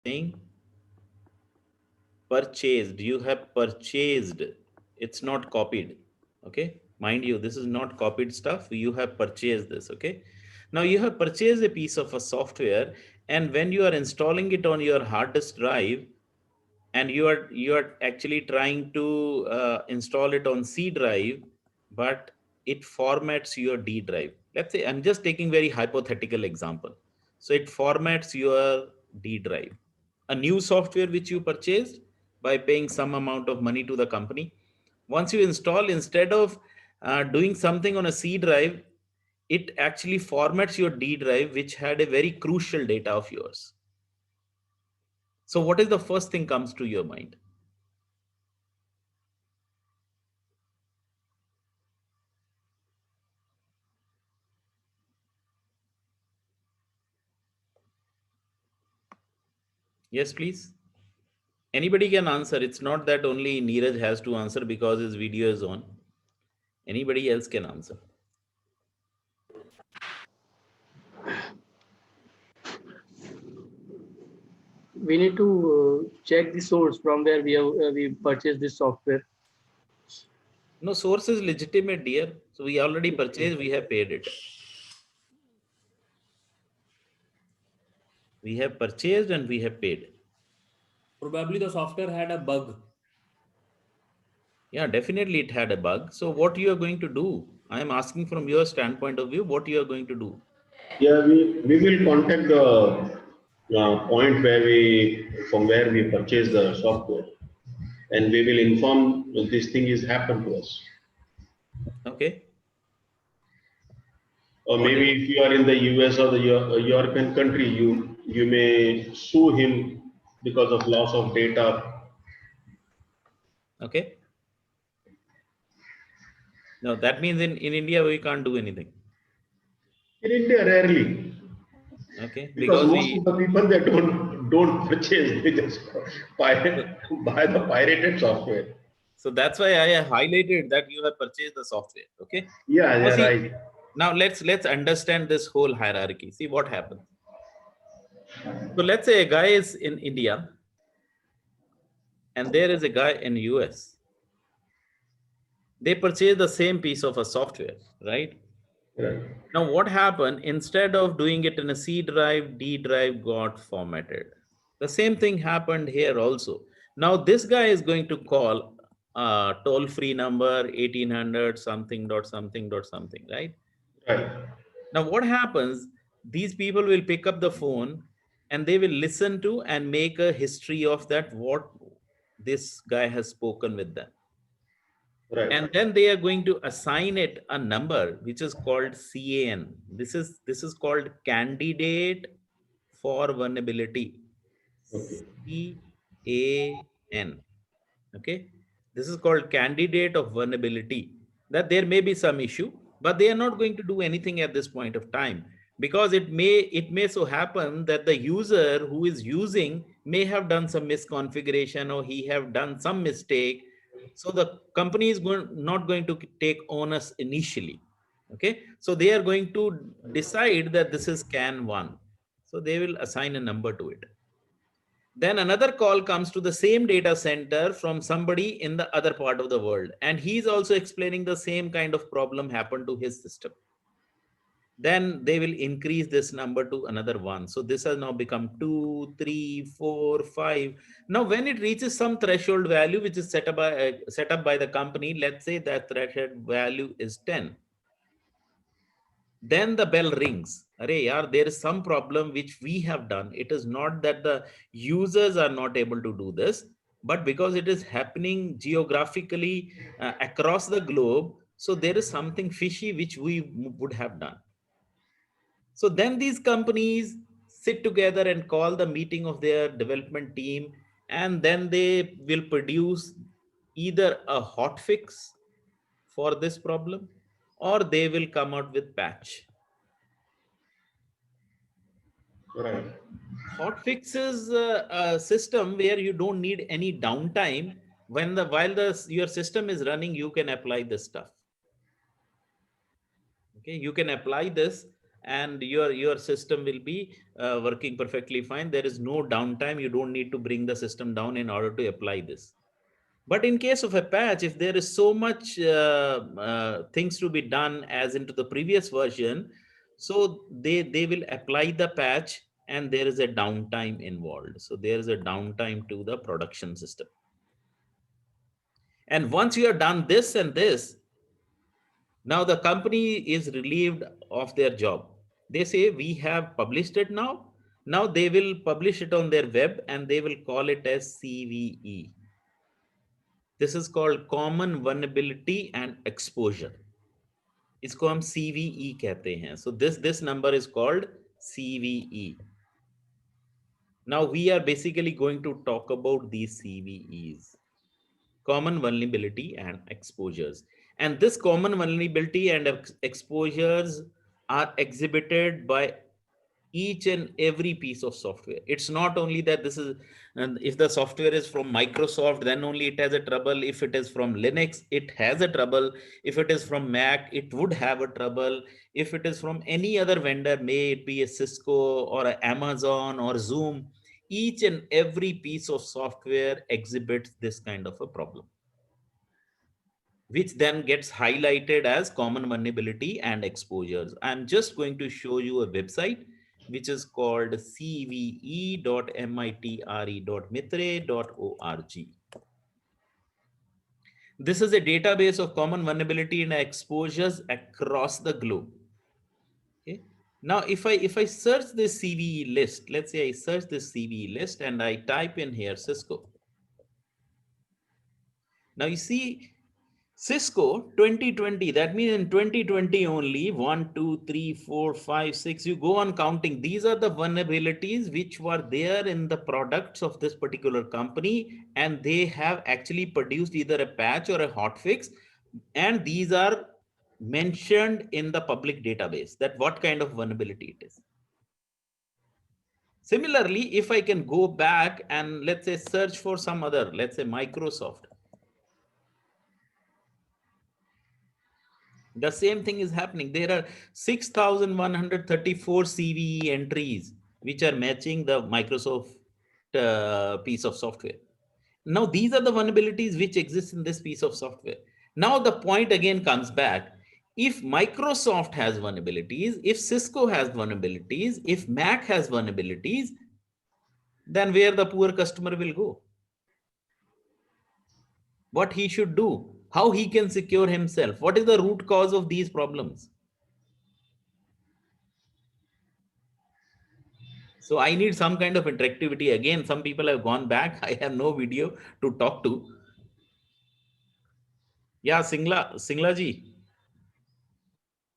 saying purchased. You have purchased. It's not copied. Okay. Mind you, this is not copied stuff. You have purchased this. Okay. Now you have purchased a piece of a software, and when you are installing it on your hard disk drive, and you are actually trying to install it on C drive, but it formats your D drive. Let's say I'm just taking very hypothetical example. So it formats your D drive. A new software which you purchased by paying some amount of money to the company. Once you install, instead of doing something on a C drive, it actually formats your D drive, which had a very crucial data of yours. So what is the first thing comes to your mind? Yes, please. Anybody can answer. It's not that only Neeraj has to answer because his video is on. Anybody else can answer. We need to check the source from where we purchased this software. No, source is legitimate, dear. So we already purchased, we have paid it. We have purchased and we have paid. Probably the software had a bug. Yeah, definitely it had a bug. So what you are going to do? I am asking from your standpoint of view, what you are going to do? Yeah, we will contact the point where from where we purchase the software, and we will inform this thing is happened to us. Okay. Or What maybe is, if you are in the US or the European country, you may sue him because of loss of data. okay. No, that means in India we can't do anything. In India, rarely, Okay. because Because most of we the people that don't purchase, they just buy the pirated software. so that's why I highlighted that you have purchased the software. Okay. Yeah, Now yeah, see, right. now let's understand this whole hierarchy. See what happens. So let's say a guy is in India and there is a guy in US. They purchase the same piece of a software, right? Right. Now what happened, instead of doing it in a C drive, D drive got formatted. The same thing happened here also. Now this guy is going to call toll free number 1800 something dot something dot something, right? Right. Now, what happens? These people will pick up the phone and they will listen to and make a history of that, what this guy has spoken with them. Right. And then they are going to assign it a number which is called CAN. This is called candidate for vulnerability. Okay. CAN. Okay. This is called candidate of vulnerability. That there may be some issue, but they are not going to do anything at this point of time, because it may so happen that the user who is using may have done some misconfiguration or he have done some mistake. So the company is not going to take onus initially. Okay. So they are going to decide that this is CAN 1. So they will assign a number to it. Then another call comes to the same data center from somebody in the other part of the world, and he's also explaining the same kind of problem happened to his system. Then they will increase this number to another one. So this has now become 2, 3, 4, 5. Now when it reaches some threshold value which is set up by the company, let's say that threshold value is 10, then the bell rings. Arey yaar, there is some problem which we have done. It is not that the users are not able to do this, but because it is happening geographically across the globe, so there is something fishy which we would have done. So then these companies sit together and call the meeting of their development team, and then they will produce either a hot fix for this problem or they will come out with patch. Right. Hotfix is a system where you don't need any downtime. While your system is running, you can apply this stuff. Okay, you can apply this, and your system will be working perfectly fine. There is no downtime. You don't need to bring the system down in order to apply this. But in case of a patch, if there is so much things to be done as into the previous version, so they will apply the patch and there is a downtime involved. So there is a downtime to the production system. And once you have done this and this, now the company is relieved of their job. They say, we have published it now. Now they will publish it on their web and they will call it as CVE. This is called common vulnerability and exposure. इसको हम CVE कहते हैं. So this number is called CVE. Now we are basically going to talk about these CVEs, common vulnerability and exposures. And this common vulnerability and exposures are exhibited by each and every piece of software. It's not only that this is, and if the software is from Microsoft, then only it has a trouble. If it is from Linux, it has a trouble. If it is from Mac, it would have a trouble. If it is from any other vendor, may it be a Cisco or a Amazon or Zoom, each and every piece of software exhibits this kind of a problem, which then gets highlighted as common vulnerability and exposures. I'm just going to show you a website which is called cve.mitre.mitre.org. This is a database of common vulnerability and exposures across the globe. Okay. Now, if I search this CVE list, let's say I search this CVE list and I type in here Cisco. Now you see Cisco 2020, that means in 2020 only 1, 2, 3, 4, 5, 6, you go on counting. These are the vulnerabilities which were there in the products of this particular company, and they have actually produced either a patch or a hotfix. And these are mentioned in the public database, that what kind of vulnerability it is. Similarly, if I can go back and let's say search for some other, let's say Microsoft. The same thing is happening. There are 6,134 CVE entries which are matching the Microsoft piece of software. Now, these are the vulnerabilities which exist in this piece of software. Now, the point again comes back. If Microsoft has vulnerabilities, if Cisco has vulnerabilities, if Mac has vulnerabilities, then where the poor customer will go? What he should do? How he can secure himself? What is the root cause of these problems? So I need some kind of interactivity. Again, some people have gone back. I have no video to talk to. Yeah, Singla ji.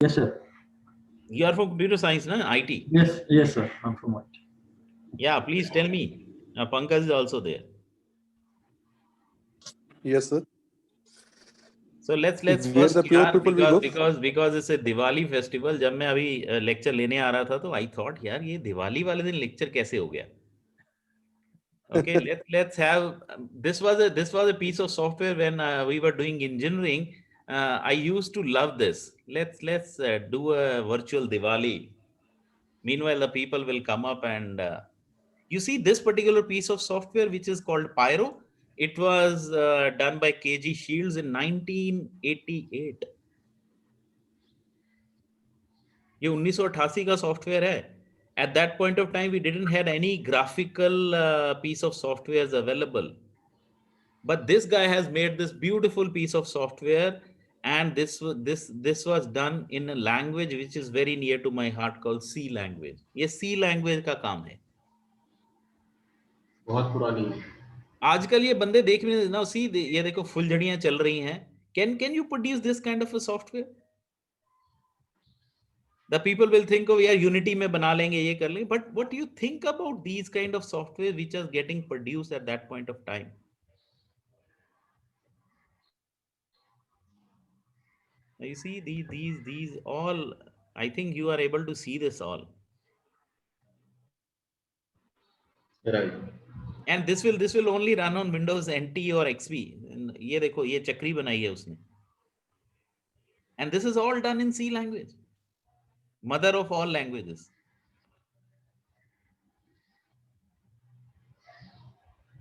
Yes, sir. You are from computer science, na? IT. Yes, sir. I'm from IT. Yeah, please tell me. Pankaj is also there. Yes, sir. So let's Where first the pure people will go? because it's a Diwali festival. जब मैं अभी lecture लेने आ रहा था तो I thought यार ये दिवाली वाले दिन lecture कैसे हो गया? Okay, let's have this was a piece of software when we were doing engineering. I used to love this. Let's do a virtual Diwali. Meanwhile, the people will come up and you see this particular piece of software which is called Pyro. It was done by KG Shields in 1988. ये 1988 का software है. At that point of time, we didn't have any graphical piece of software available. But this guy has made this beautiful piece of software, and this was done in a language which is very near to my heart called C language. ये C language का काम है. बहुत पुरानी है. आजकल ये बंदे देख में ना सी ये देखो फुलझड़ियां चल रही हैं. Can you produce this kind of a software? The people will think, oh, यार Unity में बना लेंगे, ये कर लेंगे. But what do you think about these kind of software which are getting produced at that point of time? You see these all. I think you are able to see this all. Right. And this will only run on Windows NT or XP. ये देखो ये चक्री बनाई है उसने. And this is all done in C language. Mother of all languages.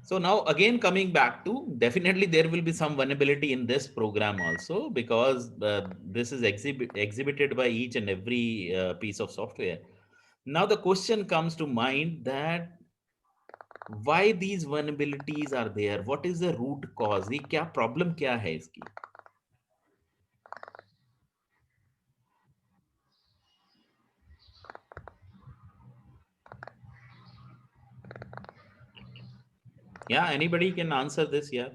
So now again coming back to, definitely there will be some vulnerability in this program also, because this is exhibited by each and every piece of software. Now the question comes to mind that why these vulnerabilities are there? What is the root cause? ये क्या problem क्या है इसकी? Yeah, anybody can answer this, yeah.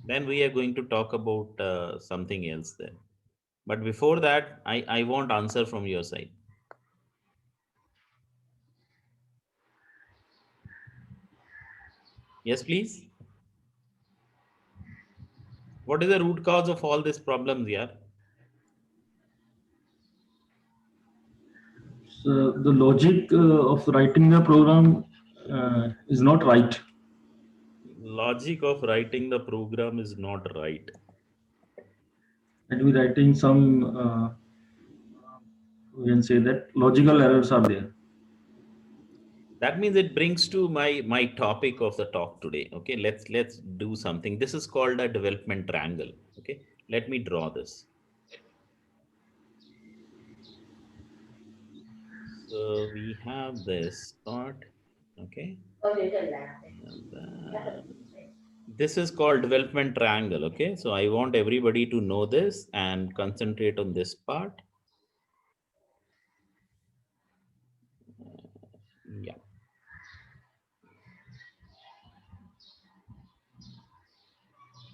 Then we are going to talk about something else then. But before that, I want answer from your side. Yes, please. What is the root cause of all these problems, yeah? So the logic of writing the program is not right. Logic of writing the program is not right. And we writing some, we can say that logical errors are there. That means it brings to my topic of the talk today. Okay, let's do something. This is called a development triangle. Okay, let me draw this. So we have this part. Okay, and this is called development triangle. Okay, so I want everybody to know this and concentrate on this part. Yeah.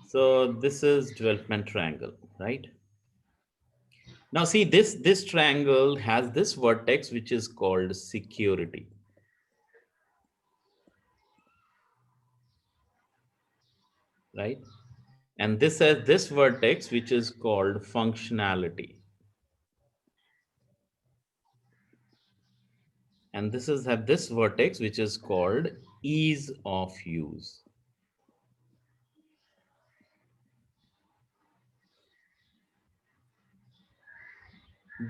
So this is development triangle, right? Now see, this triangle has this vertex which is called security. Right? And this has this vertex which is called functionality. And this is have this vertex which is called ease of use.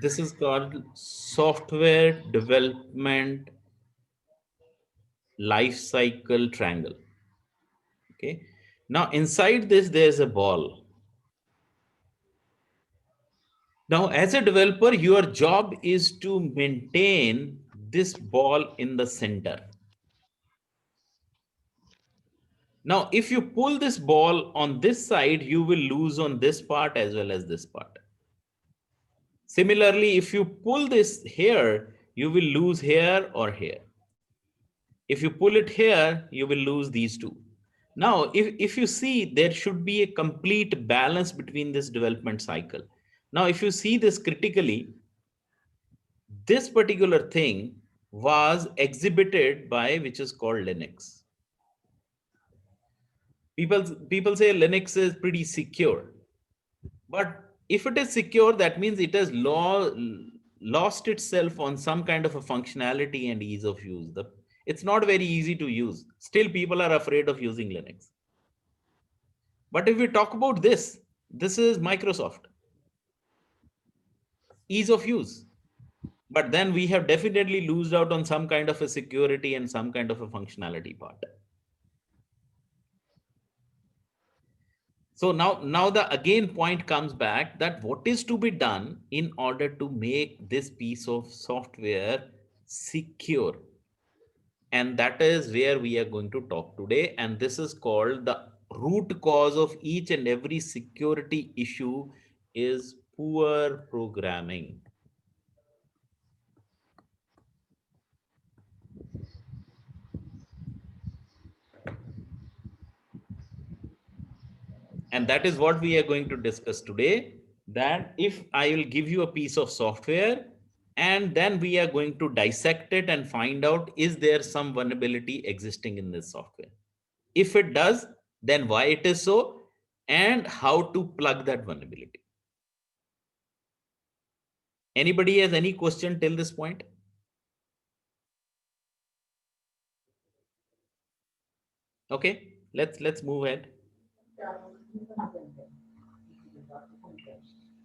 This is called software development life cycle triangle. Okay. Now inside this, there's a ball. Now, as a developer, your job is to maintain this ball in the center. Now, if you pull this ball on this side, you will lose on this part as well as this part. Similarly, if you pull this here, you will lose here or here. If you pull it here, you will lose these two. Now, if you see, there should be a complete balance between this development cycle. Now, if you see this critically, this particular thing was exhibited by which is called Linux. People say Linux is pretty secure, but if it is secure, that means it has lost itself on some kind of a functionality and ease of use. It's not very easy to use. Still, people are afraid of using Linux. But if we talk about this is Microsoft. Ease of use. But then we have definitely lost out on some kind of a security and some kind of a functionality part. So now the again point comes back that what is to be done in order to make this piece of software secure. And that is where we are going to talk today. And this is called the root cause of each and every security issue is poor programming. And that is what we are going to discuss today, that if I will give you a piece of software and then we are going to dissect it and find out, is there some vulnerability existing in this software? If it does, then why it is so and how to plug that vulnerability. Anybody has any question till this point? Okay, let's move ahead.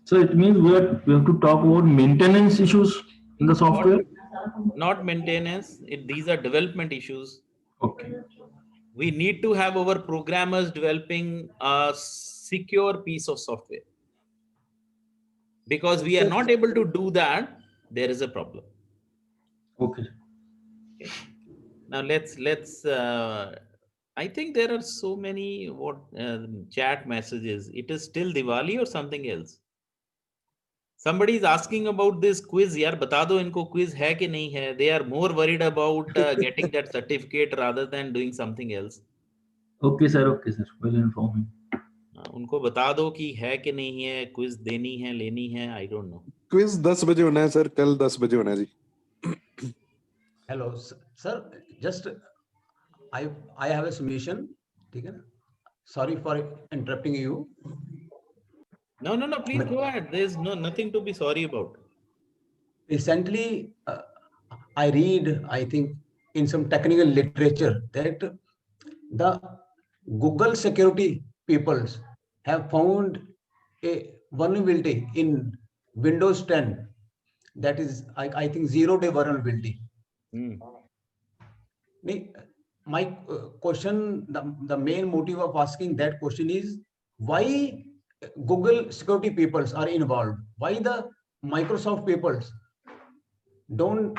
So it means we have to talk about maintenance issues in the software. Not maintenance. These are development issues. Okay. We need to have our programmers developing a secure piece of software. Because we are not able to do that, there is a problem. Okay. Now let's. I think there are so many chat messages. It is still Diwali or something else. Somebody is asking about this quiz. यार बता दो इनको quiz है कि नहीं है. They are more worried about getting that certificate rather than doing something else. Okay, sir. Okay, sir. We'll inform him. उनको बता दो कि है कि नहीं है, quiz देनी है, लेनी है. I don't know. क्विज 10 बजे होना है सर, कल 10 बजे होना है जी. Hello sir, just I have a submission, ठीक है ना? Sorry for interrupting you. No, please go ahead. There's nothing to be sorry about. Recently, I read, I think, in some technical literature that the Google security peoples have found a vulnerability in Windows 10. That is, I think, zero-day vulnerability. My question, the main motive of asking that question is why Google security peoples are involved? Why the Microsoft peoples don't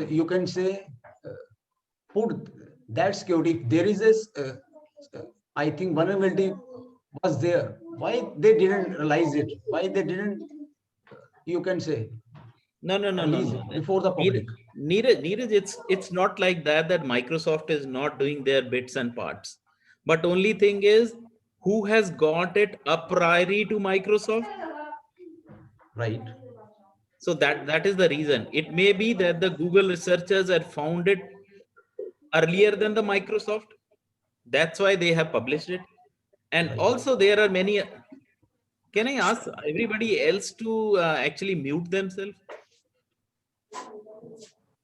you can say put that security? If there is a I think vulnerability was there. Why they didn't realize it? Why they didn't? You can say No. before the public. Neeraj, it's not like that Microsoft is not doing their bits and parts. But only thing is, who has got it a priori to Microsoft? Right. So that is the reason. It may be that the Google researchers had found it earlier than the Microsoft. That's why they have published it. And also there are many. Can I ask everybody else to actually mute themselves?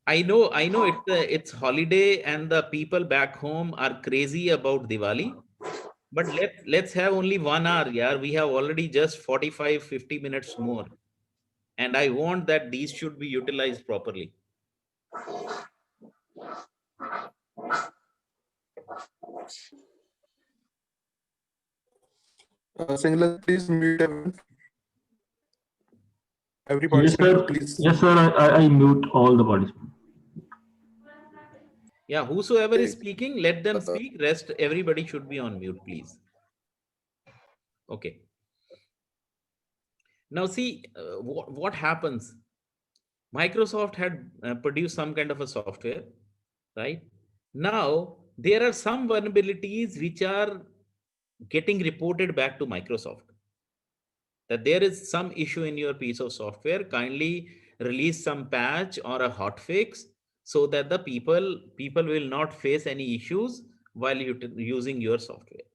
I know it's holiday and the people back home are crazy about Diwali, but let's have only 1 hour. Yeah, we have already just 45-50 minutes more, and I want that these should be utilized properly. Singla, please mute everyone. Everybody, Yes, sir. please. Yes, sir. I mute all the participants. Yeah, whosoever is speaking, let them speak. Rest, everybody should be on mute, please. Okay. Now see, what happens? Microsoft had produced some kind of a software, right? Now, there are some vulnerabilities which are getting reported back to Microsoft. That there is some issue in your piece of software, kindly release some patch or a hotfix so that the people will not face any issues while using your software.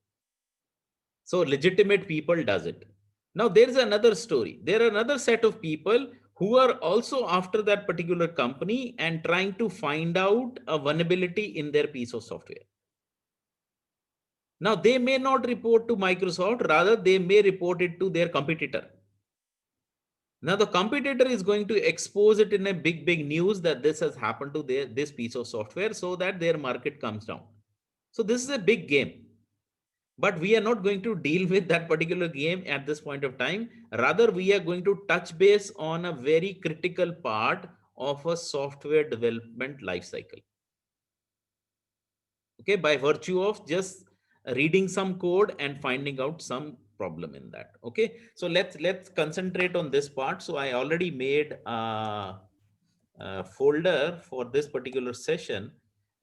So legitimate people does it. Now there is another story. There are another set of people who are also after that particular company and trying to find out a vulnerability in their piece of software. Now they may not report to Microsoft, rather they may report it to their competitor. Now the competitor is going to expose it in a big news that this has happened to this piece of software so that their market comes down. So this is a big game, but we are not going to deal with that particular game at this point of time. Rather, we are going to touch base on a very critical part of a software development lifecycle. Okay, by virtue of just reading some code and finding out some problem in that. Okay, so let's concentrate on this part. So I already made a folder for this particular session,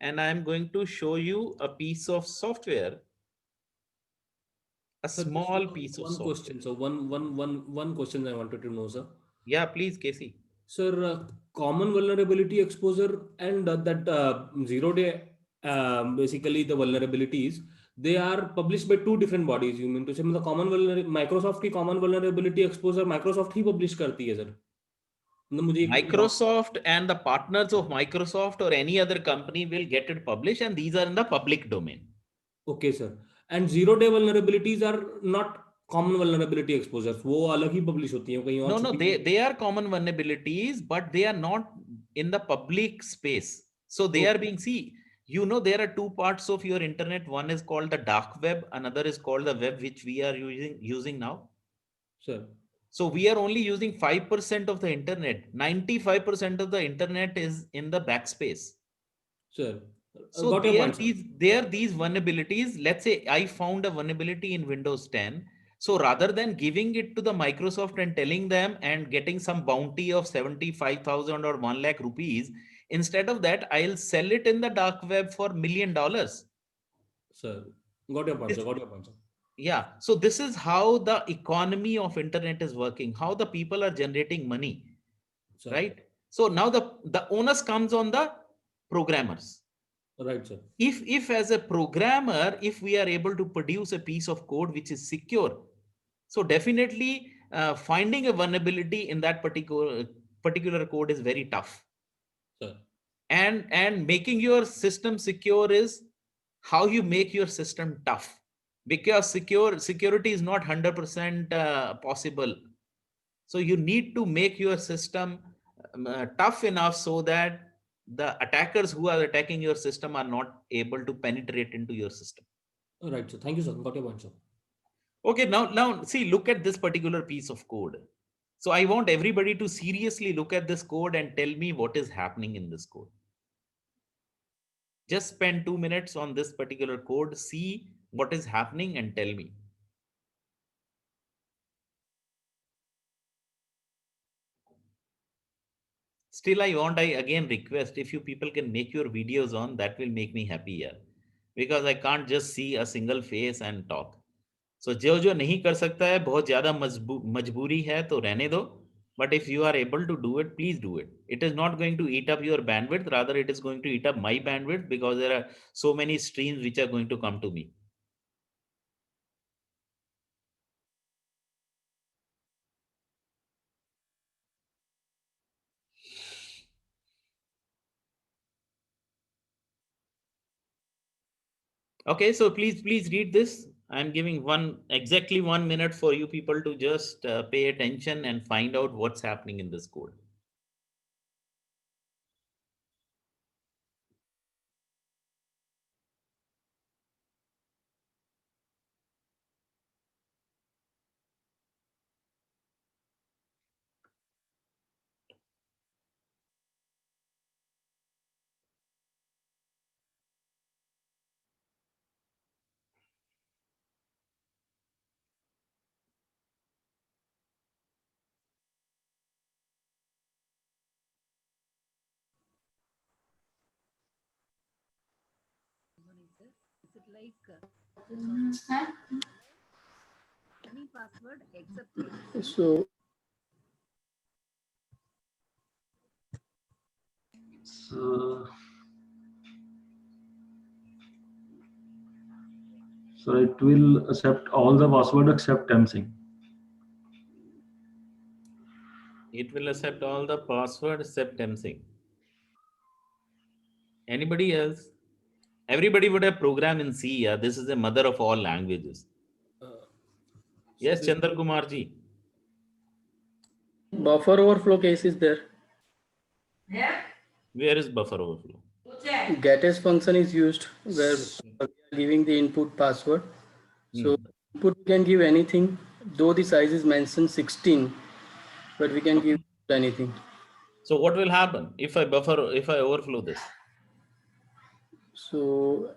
and I'm going to show you a piece of software, a small piece of software. Question. So one question I wanted to know, sir. Yeah, please, Casey. Sir, common vulnerability exposure and that 0 day, basically the vulnerabilities, they are published by two different bodies. You mean to say the common Microsoft की common vulnerability exposure Microsoft ही publish करती है, sir? Microsoft and the partners of Microsoft or any other company will get it published, and these are in the public domain. Okay, sir. And 0-day vulnerabilities are not common vulnerability exposures. वो अलग ही publish होती हैं कहीं और. No, छुपी they are common vulnerabilities, but they are not in the public space. So they are being, see, you know, there are two parts of your internet. One is called the dark web. Another is called the web, which we are using now. Sir. So we are only using 5% of the internet. 95% of the internet is in the backspace. Sir. So Got your there point, sir. are these vulnerabilities. Let's say I found a vulnerability in Windows 10. So rather than giving it to the Microsoft and telling them and getting some bounty of 75,000 or 1 lakh rupees, instead of that, I'll sell it in the dark web for $1 million. Sir, got your point, sir. Got your point, sir. Yeah. So this is how the economy of internet is working, how the people are generating money, Sir. right? So now the onus comes on the programmers. Right, sir. If as a programmer, if we are able to produce a piece of code which is secure, so definitely finding a vulnerability in that particular code is very tough. Sir. And making your system secure is how you make your system tough, because security is not 100% possible. So you need to make your system tough enough so that the attackers who are attacking your system are not able to penetrate into your system. Right, sir. Thank you, sir. Got your point, sir. Okay, now see, look at this particular piece of code. So I want everybody to seriously look at this code and tell me what is happening in this code. Just spend 2 minutes on this particular code, see what is happening and tell me. Still, I again request, if you people can make your videos on, that will make me happier, because I can't just see a single face and talk. So जो नहीं कर सकता है, बहुत ज़्यादा मजबूरी है तो रहने दो. But if you are able to do it, please do it. It is not going to eat up your bandwidth. Rather, it is going to eat up my bandwidth, because there are so many streams which are going to come to me. Okay, so please read this. I'm giving exactly 1 minute for you people to just pay attention and find out what's happening in this code. Is it like any password except So so it will accept all the password except msync. It will accept all the password except msync. Anybody else? Everybody would have programmed in C. Yeah? This is the mother of all languages. Yes, Chandra Kumar ji. buffer overflow case is there. Where is buffer overflow? Getters function is used where we are giving the input password. So input can give anything, though the size is mentioned 16, but we can give anything. So what will happen if I overflow this? So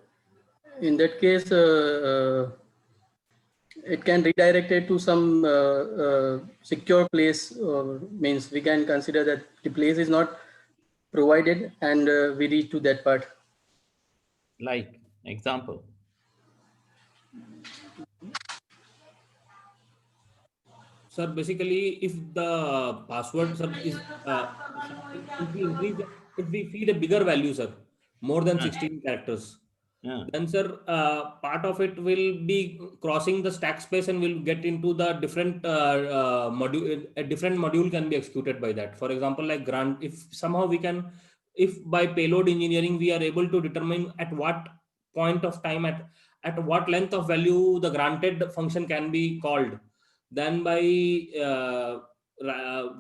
in that case, it can redirect it to some secure place, means we can consider that the place is not provided and we reach to that part. Like example. Sir, basically, if the password, sir, is if we feed a bigger value, sir, more than 16 characters, then, sir, part of it will be crossing the stack space and will get into the different module. A different module can be executed by that. For example, like grant, if somehow we can, if by payload engineering we are able to determine at what point of time at what length of value the granted function can be called. Then by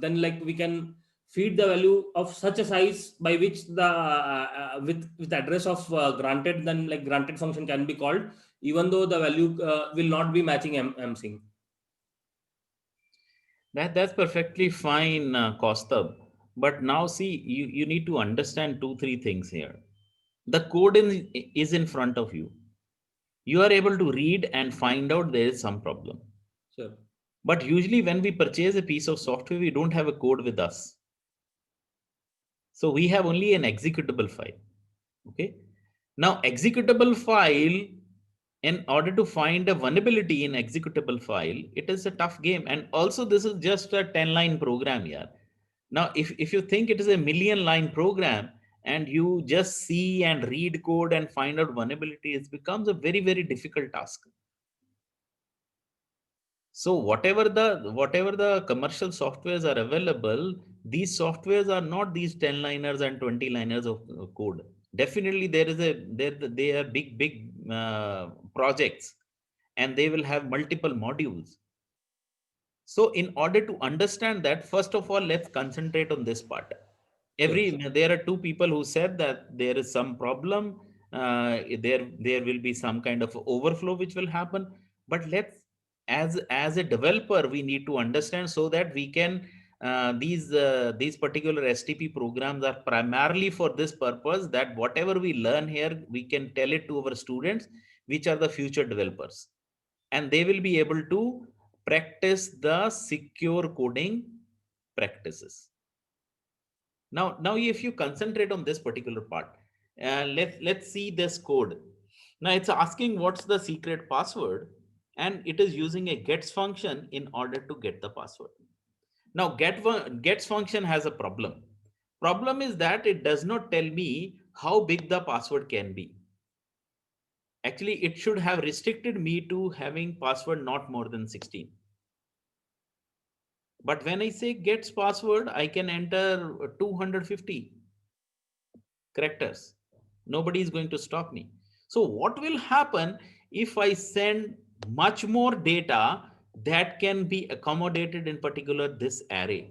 then like we can feed the value of such a size by which the with address of granted, then like granted function can be called, even though the value will not be matching msing. That's perfectly fine, Kaustubh. But now see, you need to understand 2-3 things here. The code is in front of you. You are able to read and find out there is some problem. Sure. But usually when we purchase a piece of software, we don't have a code with us. So we have only an executable file. Okay. Now executable file, in order to find a vulnerability in executable file, it is a tough game. And also this is just a 10-line program here. Now, if you think it is a 1,000,000-line program and you just see and read code and find out vulnerability, it becomes a very, very difficult task. So whatever the commercial softwares are available, these softwares are not these 10-liners and 20-liners of code. Definitely they are big projects, and they will have multiple modules. So in order to understand that, first of all, let's concentrate on this part. There are two people who said that there is some problem. There will be some kind of overflow which will happen. But let's, as a developer, we need to understand so that we can these particular STP programs are primarily for this purpose, that whatever we learn here, we can tell it to our students, which are the future developers, and they will be able to practice the secure coding practices. Now if you concentrate on this particular part, let's see this code. Now it's asking what's the secret password, and it is using a gets function in order to get the password. Now gets function has a problem. Problem is that it does not tell me how big the password can be. Actually, it should have restricted me to having password not more than 16. But when I say gets password, I can enter 250 characters. Nobody is going to stop me. So what will happen if I send much more data that can be accommodated in particular this array?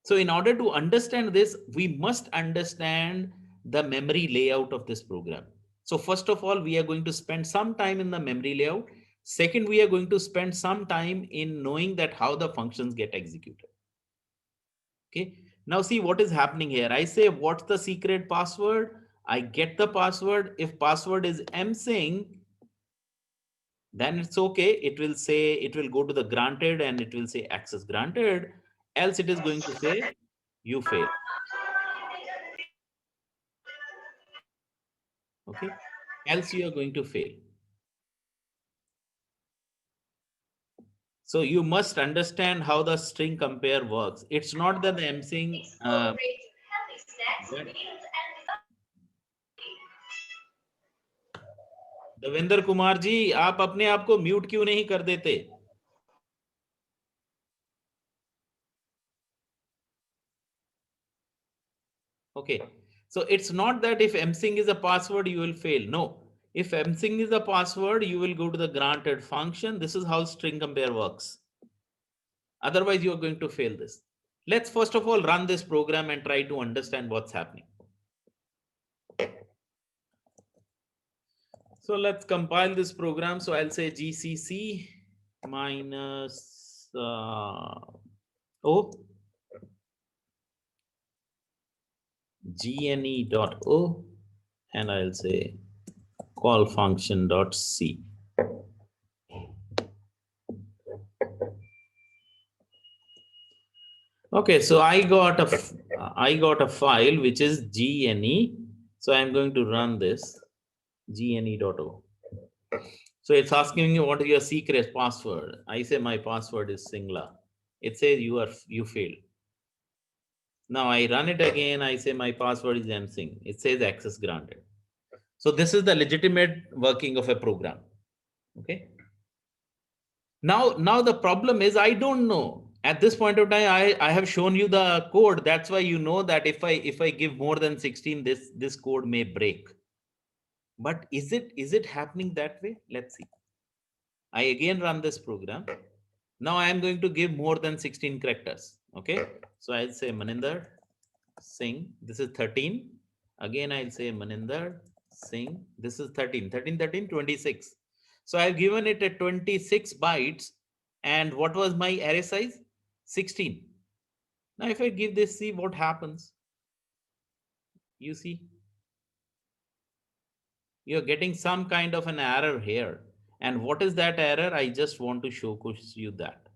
So in order to understand this, we must understand the memory layout of this program. So first of all, we are going to spend some time in the memory layout. Second, we are going to spend some time in knowing that how the functions get executed. Okay. Now see what is happening here. I say, what's the secret password? I get the password. If password is msing, then it's okay. It will say, it will go to the granted and it will say access granted. Else it is going to say you fail. Okay. Else you are going to fail. So you must understand how the string compare works. It's not that the msing Devendra Kumar ji, आप अपने आप को mute क्यों नहीं कर देते? Okay, so it's not that if msing is a password you will fail. No, if msing is a password, you will go to the granted function. This is how string compare works. Otherwise you are going to fail this. Let's first of all run this program and try to understand what's happening. So let's compile this program. So I'll say GCC minus O gne.o, and I'll say call function.c. Okay, so I got a file which is gne. So I'm going to run this gne.o. So it's asking me what is your secret password. I say my password is Singla. It says you failed. Now I run it again. I say my password is msing. It says access granted. So this is the legitimate working of a program. Okay. Now the problem is I don't know. At this point of time, I have shown you the code. That's why you know that if I give more than 16, this code may break. But is it happening that way? Let's see. I again run this program. Now I am going to give more than 16 characters. Okay. So I'll say Maninder Singh. This is 13. Again, I'll say Maninder Singh. This is 13. 13, 13, 26. So I've given it a 26 bytes. And what was my array size? 16. Now, if I give this, see what happens. You see, you're getting some kind of an error here. And what is that error? I just want to show you that.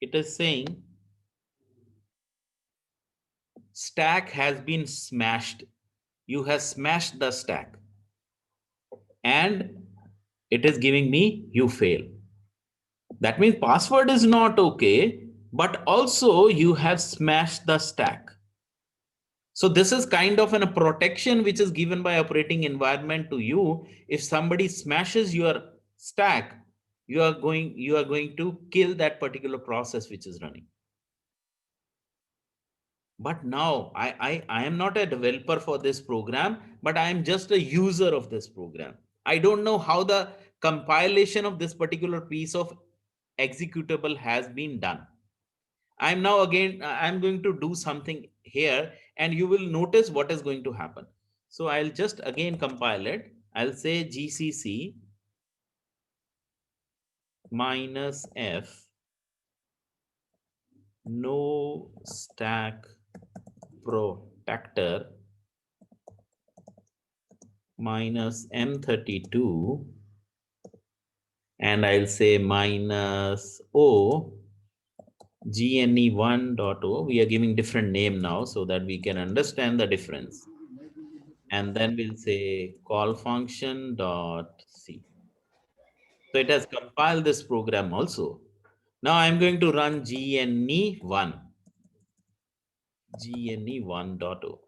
It is saying stack has been smashed. You have smashed the stack. And it is giving me you fail. That means password is not okay, but also you have smashed the stack. So this is kind of a protection which is given by operating environment to you. If somebody smashes your stack, you are going to kill that particular process which is running. But now I am not a developer for this program, but I am just a user of this program. I don't know how the compilation of this particular piece of executable has been done. I'm now again, I'm going to do something here and you will notice what is going to happen. So I'll just again compile it. I'll say GCC -F no stack protector -M32 and I'll say -O GNE1.O. We are giving different name now so that we can understand the difference. And then we'll say call function dot C. So it has compiled this program also. Now I'm going to run GNE1.O.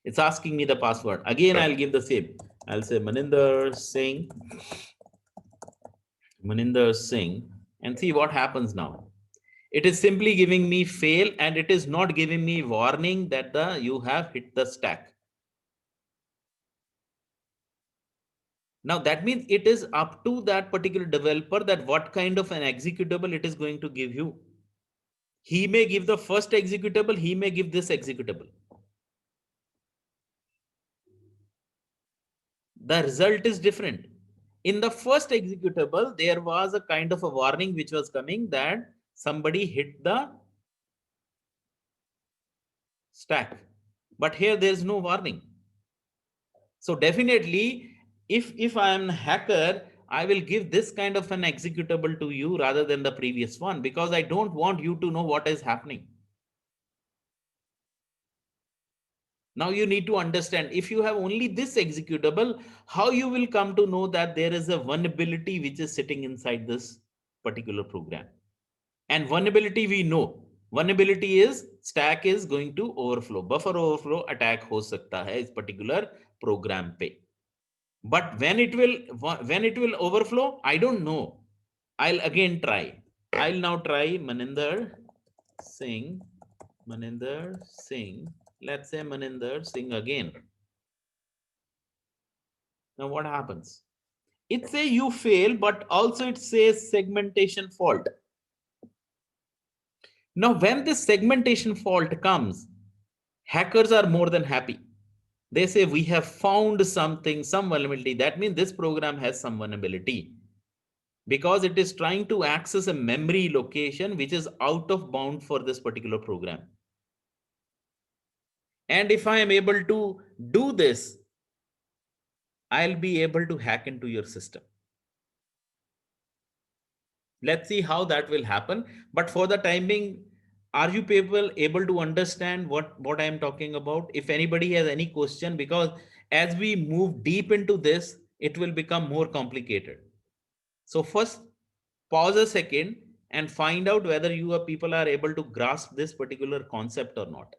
It's asking me the password. Again, I'll give the same. I'll say Maninder Singh, and see what happens now. It is simply giving me fail and it is not giving me warning that you have hit the stack. Now that means it is up to that particular developer that what kind of an executable it is going to give you. He may give the first executable, he may give this executable. The result is different. In the first executable, there was a kind of a warning which was coming that somebody hit the stack. But here there is no warning. So definitely, if I am a hacker, I will give this kind of an executable to you rather than the previous one because I don't want you to know what is happening. Now you need to understand if you have only this executable, how you will come to know that there is a vulnerability which is sitting inside this particular program. And vulnerability we know. Vulnerability is stack is going to overflow. Buffer overflow attack ho sakta hai is particular program pe. But when it will overflow, I don't know. I'll again try. I'll now try Maninder Singh. Let's say Maninder Singh again. Now what happens? It says you fail, but also it says segmentation fault. Now when this segmentation fault comes, hackers are more than happy. They say we have found something, some vulnerability. That means this program has some vulnerability because it is trying to access a memory location which is out of bound for this particular program. And if I am able to do this, I'll be able to hack into your system. Let's see how that will happen. But for the time being, are you people able to understand what I'm talking about? If anybody has any question, because as we move deep into this, it will become more complicated. So first, pause a second and find out whether people are able to grasp this particular concept or not.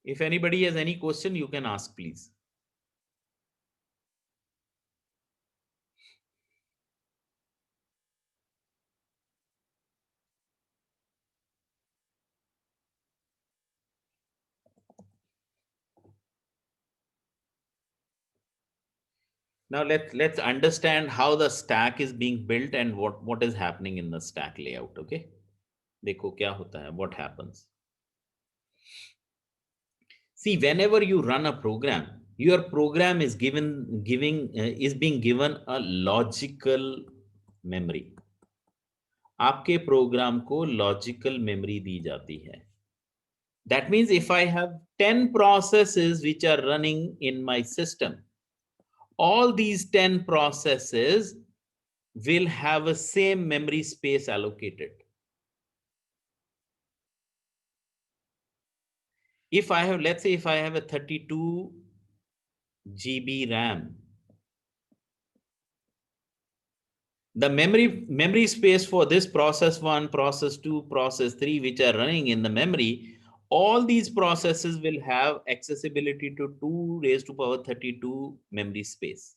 If anybody has any question, you can ask, please. Now let's understand how the stack is being built and what is happening in the stack layout. Okay, देखो क्या होता है, what happens. See, whenever you run a program, your program is being given a logical memory. आपके program को logical memory दी जाती है. That means if I have 10 processes which are running in my system, all these 10 processes will have a same memory space allocated. If I have, let's say if I have a 32 GB RAM, the memory space for this process 1, process 2, process 3, which are running in the memory, all these processes will have accessibility to 2 raised to power 32 memory space.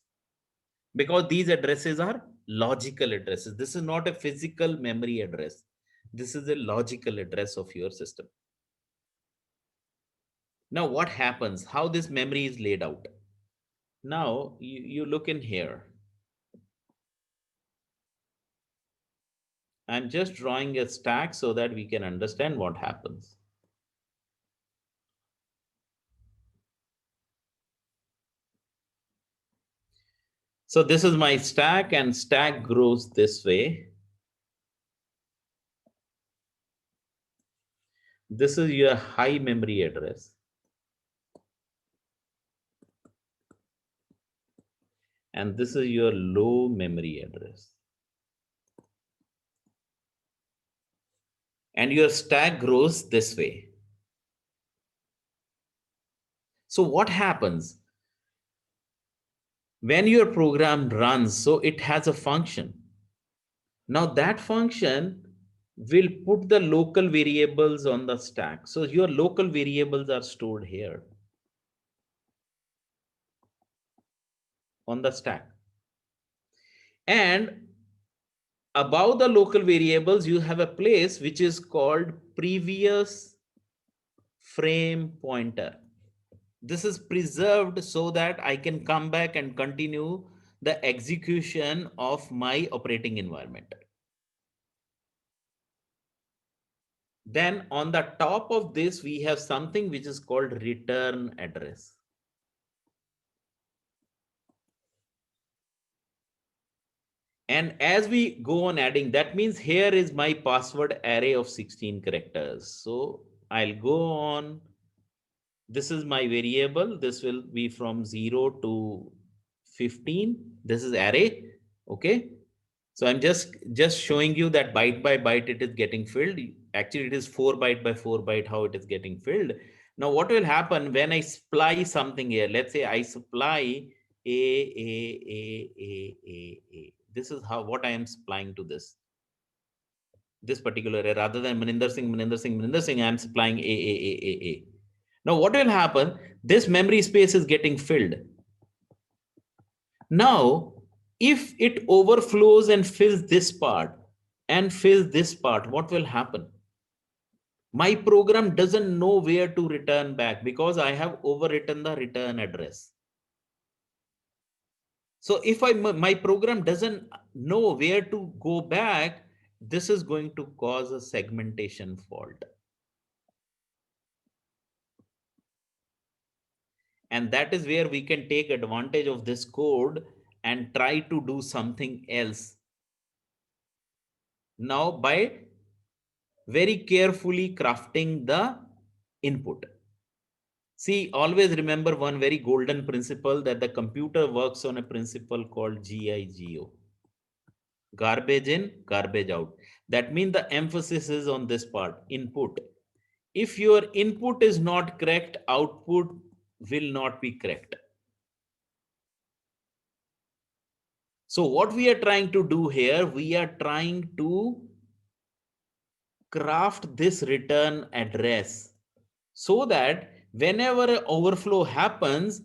Because these addresses are logical addresses. This is not a physical memory address. This is a logical address of your system. Now what happens? How this memory is laid out? Now you look in here. I'm just drawing a stack so that we can understand what happens. So this is my stack, and stack grows this way. This is your high memory address. And this is your low memory address. And your stack grows this way. So what happens? When your program runs, so it has a function. Now that function will put the local variables on the stack. So your local variables are stored here on the stack. And above the local variables, you have a place which is called previous frame pointer. This is preserved so that I can come back and continue the execution of my operating environment. Then on the top of this, we have something which is called return address. And as we go on adding, that means here is my password array of 16 characters. So I'll go on. This is my variable. This will be from 0 to 15. This is array. Okay. So I'm just showing you that byte by byte it is getting filled. Actually, it is 4 byte by 4 byte how it is getting filled. Now, what will happen when I supply something here? Let's say I supply A. This is what I am supplying to this particular array. Rather than Maninder Singh, I am supplying A. Now, what will happen? This memory space is getting filled. Now, if it overflows and fills this part and fills this part, what will happen? My program doesn't know where to return back because I have overwritten the return address. So if my program doesn't know where to go back, this is going to cause a segmentation fault. And that is where we can take advantage of this code and try to do something else. Now by very carefully crafting the input. See, always remember one very golden principle, that the computer works on a principle called GIGO. Garbage in, garbage out. That means the emphasis is on this part, input. If your input is not correct, output will not be correct. So what we are trying to do here, we are trying to craft this return address so that whenever an overflow happens,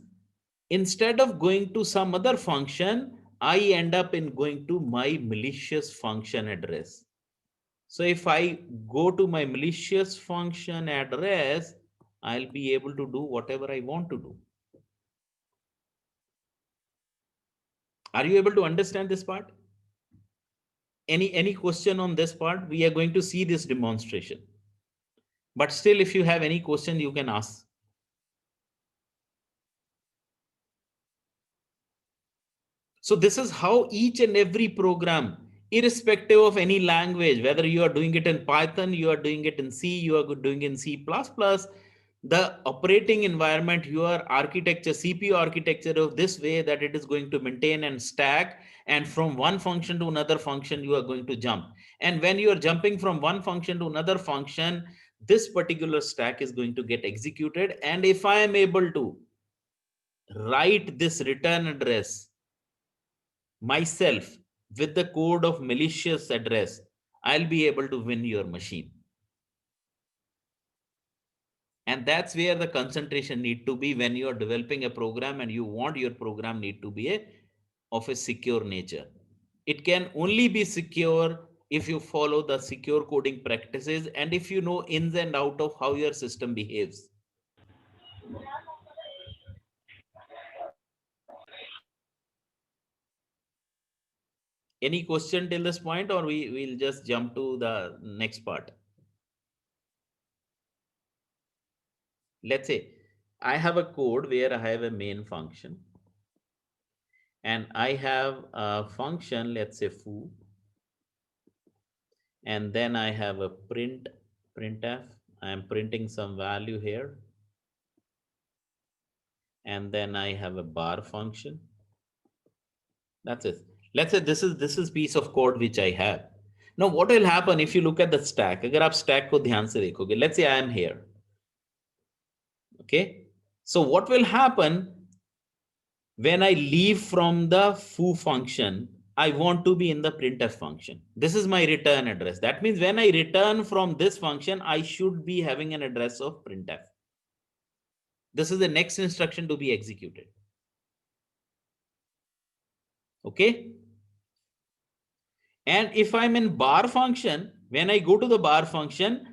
instead of going to some other function, I end up in going to my malicious function address. So if I go to my malicious function address, I'll be able to do whatever I want to do. Are you able to understand this part? Any question on this part? We are going to see this demonstration. But still, if you have any question, you can ask. So this is how each and every program, irrespective of any language, whether you are doing it in Python, you are doing it in C, you are doing it in C++, the operating environment, your architecture, CPU architecture of this way that it is going to maintain and stack, and from one function to another function, you are going to jump. And when you are jumping from one function to another function, this particular stack is going to get executed. And if I am able to write this return address myself with the code of malicious address, I'll be able to win your machine. And that's where the concentration need to be when you are developing a program and you want your program need to be of a secure nature. It can only be secure if you follow the secure coding practices and if you know ins and out of how your system behaves. Any question till this point, or we'll just jump to the next part? Let's say I have a code where I have a main function and I have a function, let's say foo, and then I have a printf. I am printing some value here, and then I have a bar function. That's it. Let's say this is piece of code which I have. Now what will happen if you look at the stack? अगर आप stack को ध्यान से देखोगे, let's say I am here. Okay, so what will happen when I leave from the foo function? I want to be in the printf function. This is my return address. That means when I return from this function, I should be having an address of printf. This is the next instruction to be executed. Okay. And if I'm in bar function, when I go to the bar function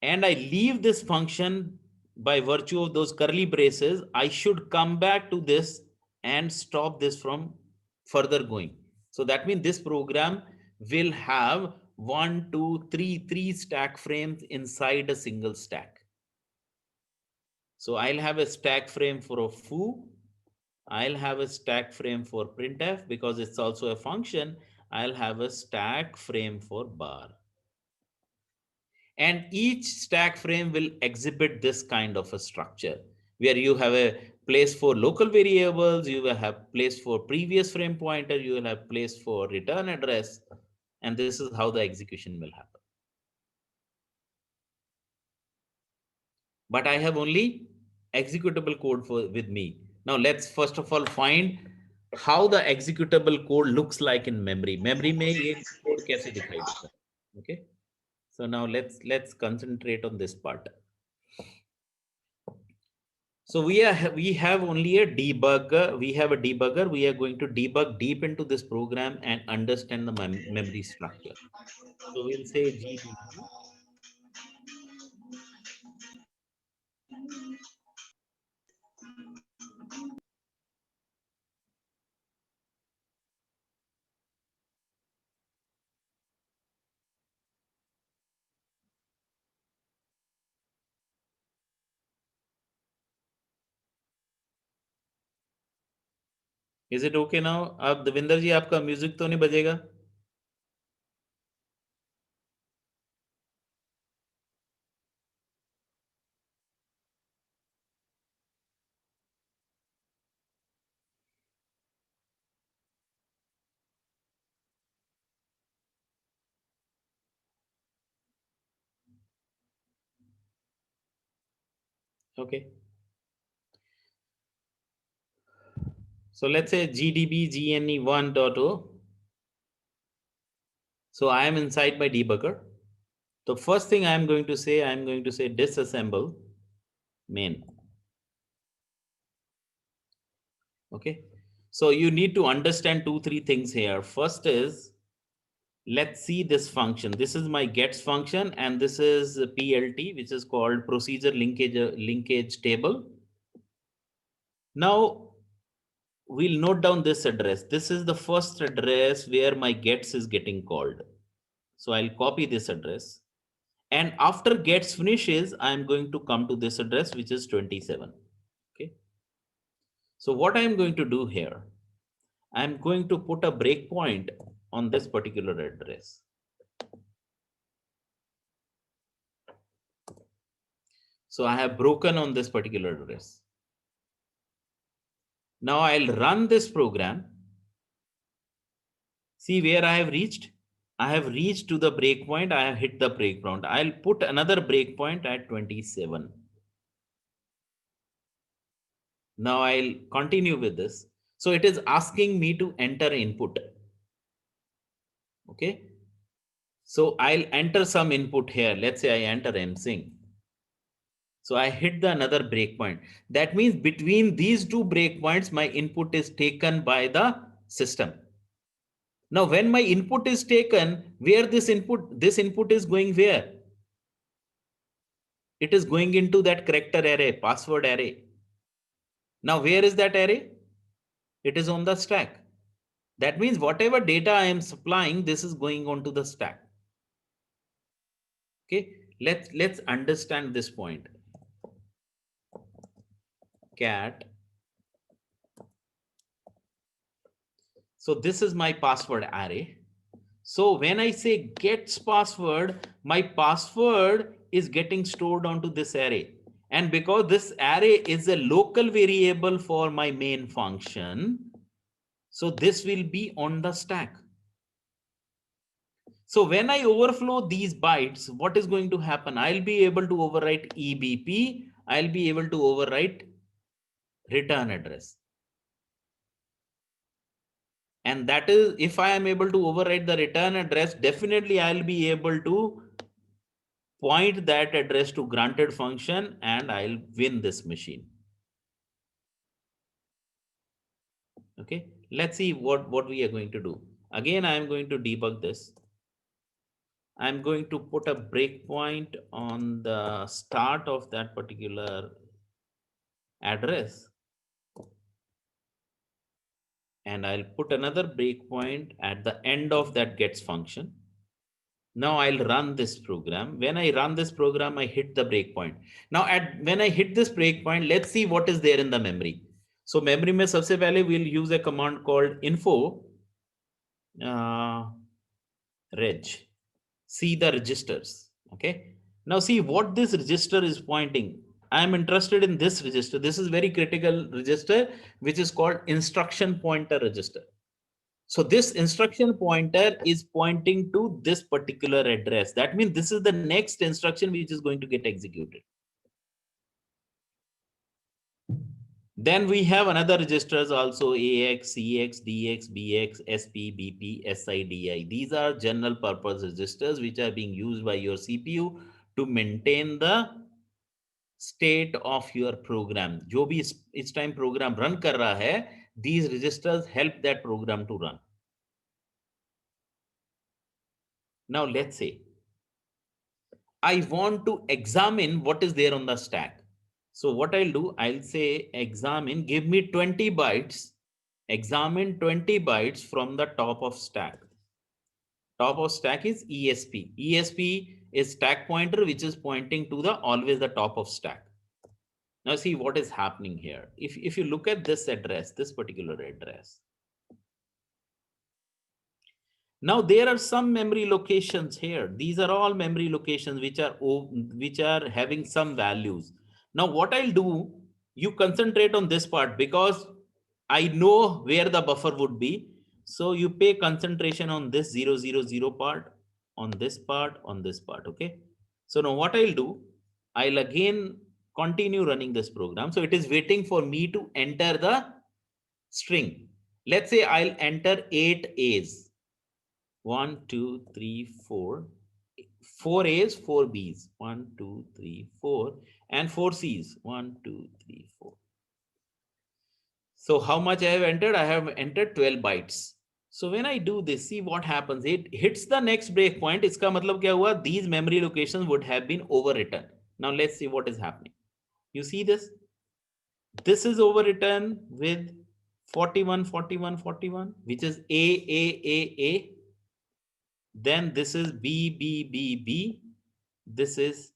and I leave this function by virtue of those curly braces, I should come back to this and stop this from further going. So that means this program will have 1, 2, 3, 3 stack frames inside a single stack. So I'll have a stack frame for a foo. I'll have a stack frame for printf because it's also a function. I'll have a stack frame for bar. And each stack frame will exhibit this kind of a structure where you have a place for local variables, you will have place for previous frame pointer, you will have place for return address, and this is how the execution will happen. But I have only executable code with me. Now let's first of all find how the executable code looks like in memory. Memory में ये code कैसे दिखाई देता है? Okay. So now let's concentrate on this part. So we have only a debugger. We have a debugger. We are going to debug deep into this program and understand the memory structure. So we'll say GDB. Is it okay now? अब देवेंद्र जी आपका music तो नहीं बजेगा? Okay. So let's say GDB GNE1.0. So I am inside my debugger. The first thing I'm going to say disassemble main. Okay. So you need to understand 2-3 things here. First is, let's see this function. This is my gets function, and this is PLT, which is called procedure linkage table. Now, we'll note down this address. This is the first address where my gets is getting called. So I'll copy this address. And after gets finishes, I'm going to come to this address, which is 27. Okay. So what I'm going to do here, I'm going to put a breakpoint on this particular address. So I have broken on this particular address. Now I'll run this program. See where I have reached? I have reached to the breakpoint. I have hit the breakpoint. I'll put another breakpoint at 27. Now I'll continue with this. So it is asking me to enter input. Okay. So I'll enter some input here. Let's say I enter msing. So I hit the another breakpoint. That means between these two breakpoints, my input is taken by the system. Now, when my input is taken, where this input is going where? It is going into that character array, password array. Now, where is that array? It is on the stack. That means whatever data I am supplying, this is going onto the stack. Okay, let's understand this point. Cat. So this is my password array. So when I say gets password, my password is getting stored onto this array. And because this array is a local variable for my main function, so this will be on the stack. So when I overflow these bytes, what is going to happen? I'll be able to overwrite EBP. I'll be able to overwrite return address. And that is, if I am able to overwrite the return address, definitely I'll be able to point that address to granted function and I'll win this machine. Okay, let's see what we are going to do. Again, I'm going to debug this. I'm going to put a breakpoint on the start of that particular address. And I'll put another breakpoint at the end of that gets function. Now I'll run this program. When I run this program, I hit the breakpoint. Now when I hit this breakpoint, let's see what is there in the memory. So memory mein sabse pehle we'll use a command called info reg. See the registers. Okay. Now see what this register is pointing. I'm interested in this register. This is very critical register, which is called instruction pointer register. So this instruction pointer is pointing to this particular address. That means this is the next instruction which is going to get executed. Then we have another registers also, AX, CX, DX, BX, SP, BP, SI, DI. These are general purpose registers which are being used by your CPU to maintain the state of your program. जो भी इस time program run कर रहा है, these registers help that program to run. Now let's say I want to examine what is there on the stack. So what I'll do, I'll say examine, give me 20 bytes, examine 20 bytes from the top of stack. Top of stack is ESP. ESP is stack pointer, which is pointing to the always the top of stack. Now see what is happening here. If you look at this address, this particular address. Now there are some memory locations here. These are all memory locations which are having some values. Now what I'll do, you concentrate on this part because I know where the buffer would be. So you pay concentration on this 000 part, on this part, on this part. Okay. So now what I'll do, I'll again continue running this program. So it is waiting for me to enter the string. Let's say I'll enter 8 A's. 1, 2, 3, 4. 4 A's, 4 B's. 1, 2, 3, 4. And 4 C's. 1, 2, 3, 4. So how much I have entered? I have entered 12 bytes. So when I do this, see what happens. It hits the next breakpoint. Iska matlab kya hua? These memory locations would have been overwritten. Now let's see what is happening. You see this? This is overwritten with 41, 41, 41, which is A. Then this is B. This is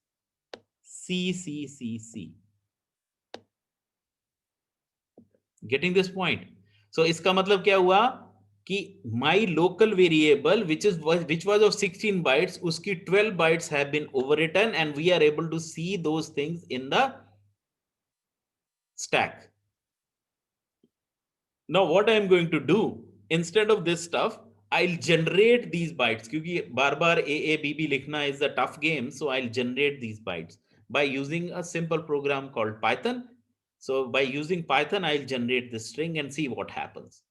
C. Getting this point? So इसका मतलब क्या हुआ कि my local variable which was of 16 bytes, उसकी 12 bytes have been overwritten and we are able to see those things in the stack. Now what I am going to do, instead of this stuff, I'll generate these bytes. क्योंकि बार-बार A, B लिखना is a tough game, so I'll generate these bytes by using a simple program called Python. So by using Python, I'll generate the string and see what happens.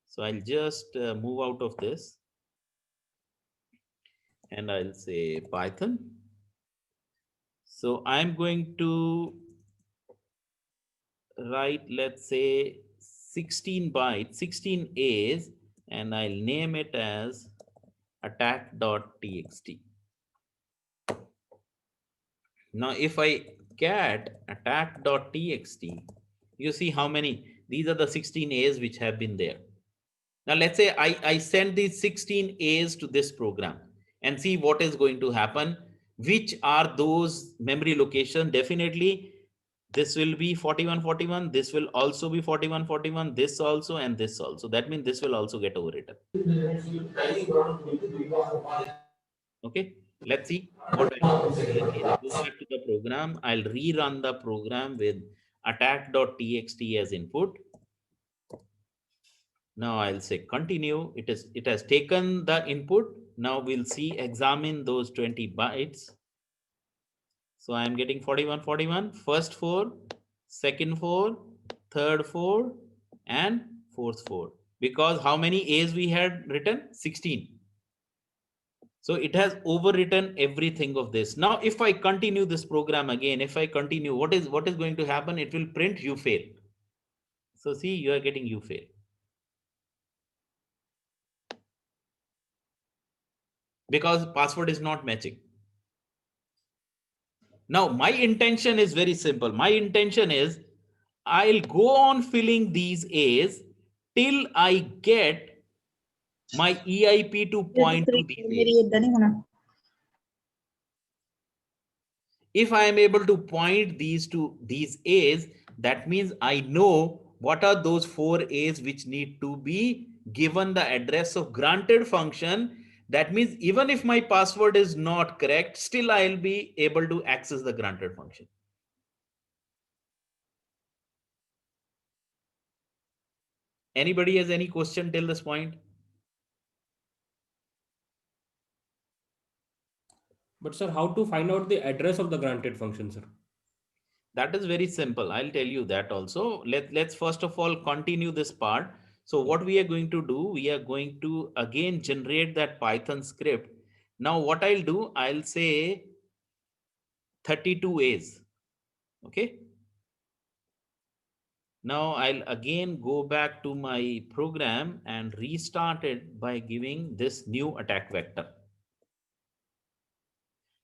So I'll just move out of this and I'll say Python. So I'm going to write, let's say 16 bytes, 16 A's, and I'll name it as attack.txt. Now, if I cat attack.txt, you see how many, these are the 16 A's which have been there. Now, let's say I send these 16 A's to this program and see what is going to happen. Which are those memory locations? Definitely, this will be 41, 41. This will also be 41, 41. This also and this also. That means this will also get overwritten. Okay, let's see what I can do. Again, go back to the program. I'll rerun the program with attack.txt as input. Now I'll say continue. It has taken the input. Now we'll see, examine those 20 bytes. So I'm getting 41, 41, first 4, second 4, third 4, and fourth 4. Because how many A's we had written? 16. So it has overwritten everything of this. Now, if I continue this program again, if I continue, what is going to happen? It will print you fail. So see, you are getting you fail. Because password is not matching. Now, my intention is very simple. My intention is I'll go on filling these A's till I get my EIP to point to these A's. If I am able to point these to these A's, that means I know what are those 4 A's which need to be given the address of granted function. That means even if my password is not correct, still I'll be able to access the granted function. Anybody has any question till this point? But sir, how to find out the address of the granted function, sir? That is very simple. I'll tell you that also. Let's first of all continue this part. So what we are going to do, we are going to again generate that Python script. Now what I'll do, I'll say 32 A's. Okay. Now I'll again go back to my program and restart it by giving this new attack vector.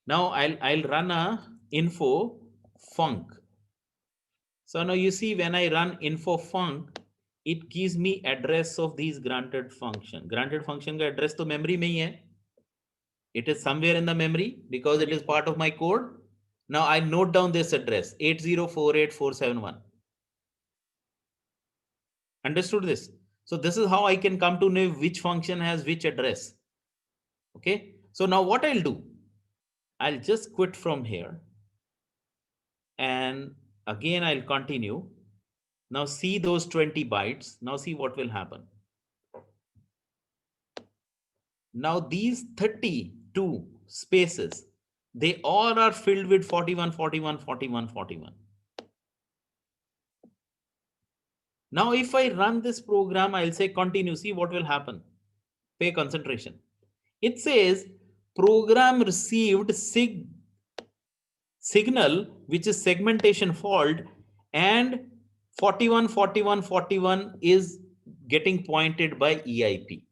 Now I'll run a info func. So now you see when I run info func, it gives me address of these granted function. Granted function ka address to memory mein hi hai. It is somewhere in the memory because it is part of my code. Now I note down this address 8048471. Understood this? So this is how I can come to know which function has which address. Okay. So now what I'll do, I'll just quit from here. And again, I'll continue. Now see those 20 bytes. Now see what will happen. Now these 32 spaces, they all are filled with 41, 41, 41, 41. Now if I run this program, I'll say continue, see what will happen. Pay concentration. It says program received signal, which is segmentation fault, and 41, 41, 41 is getting pointed by EIP.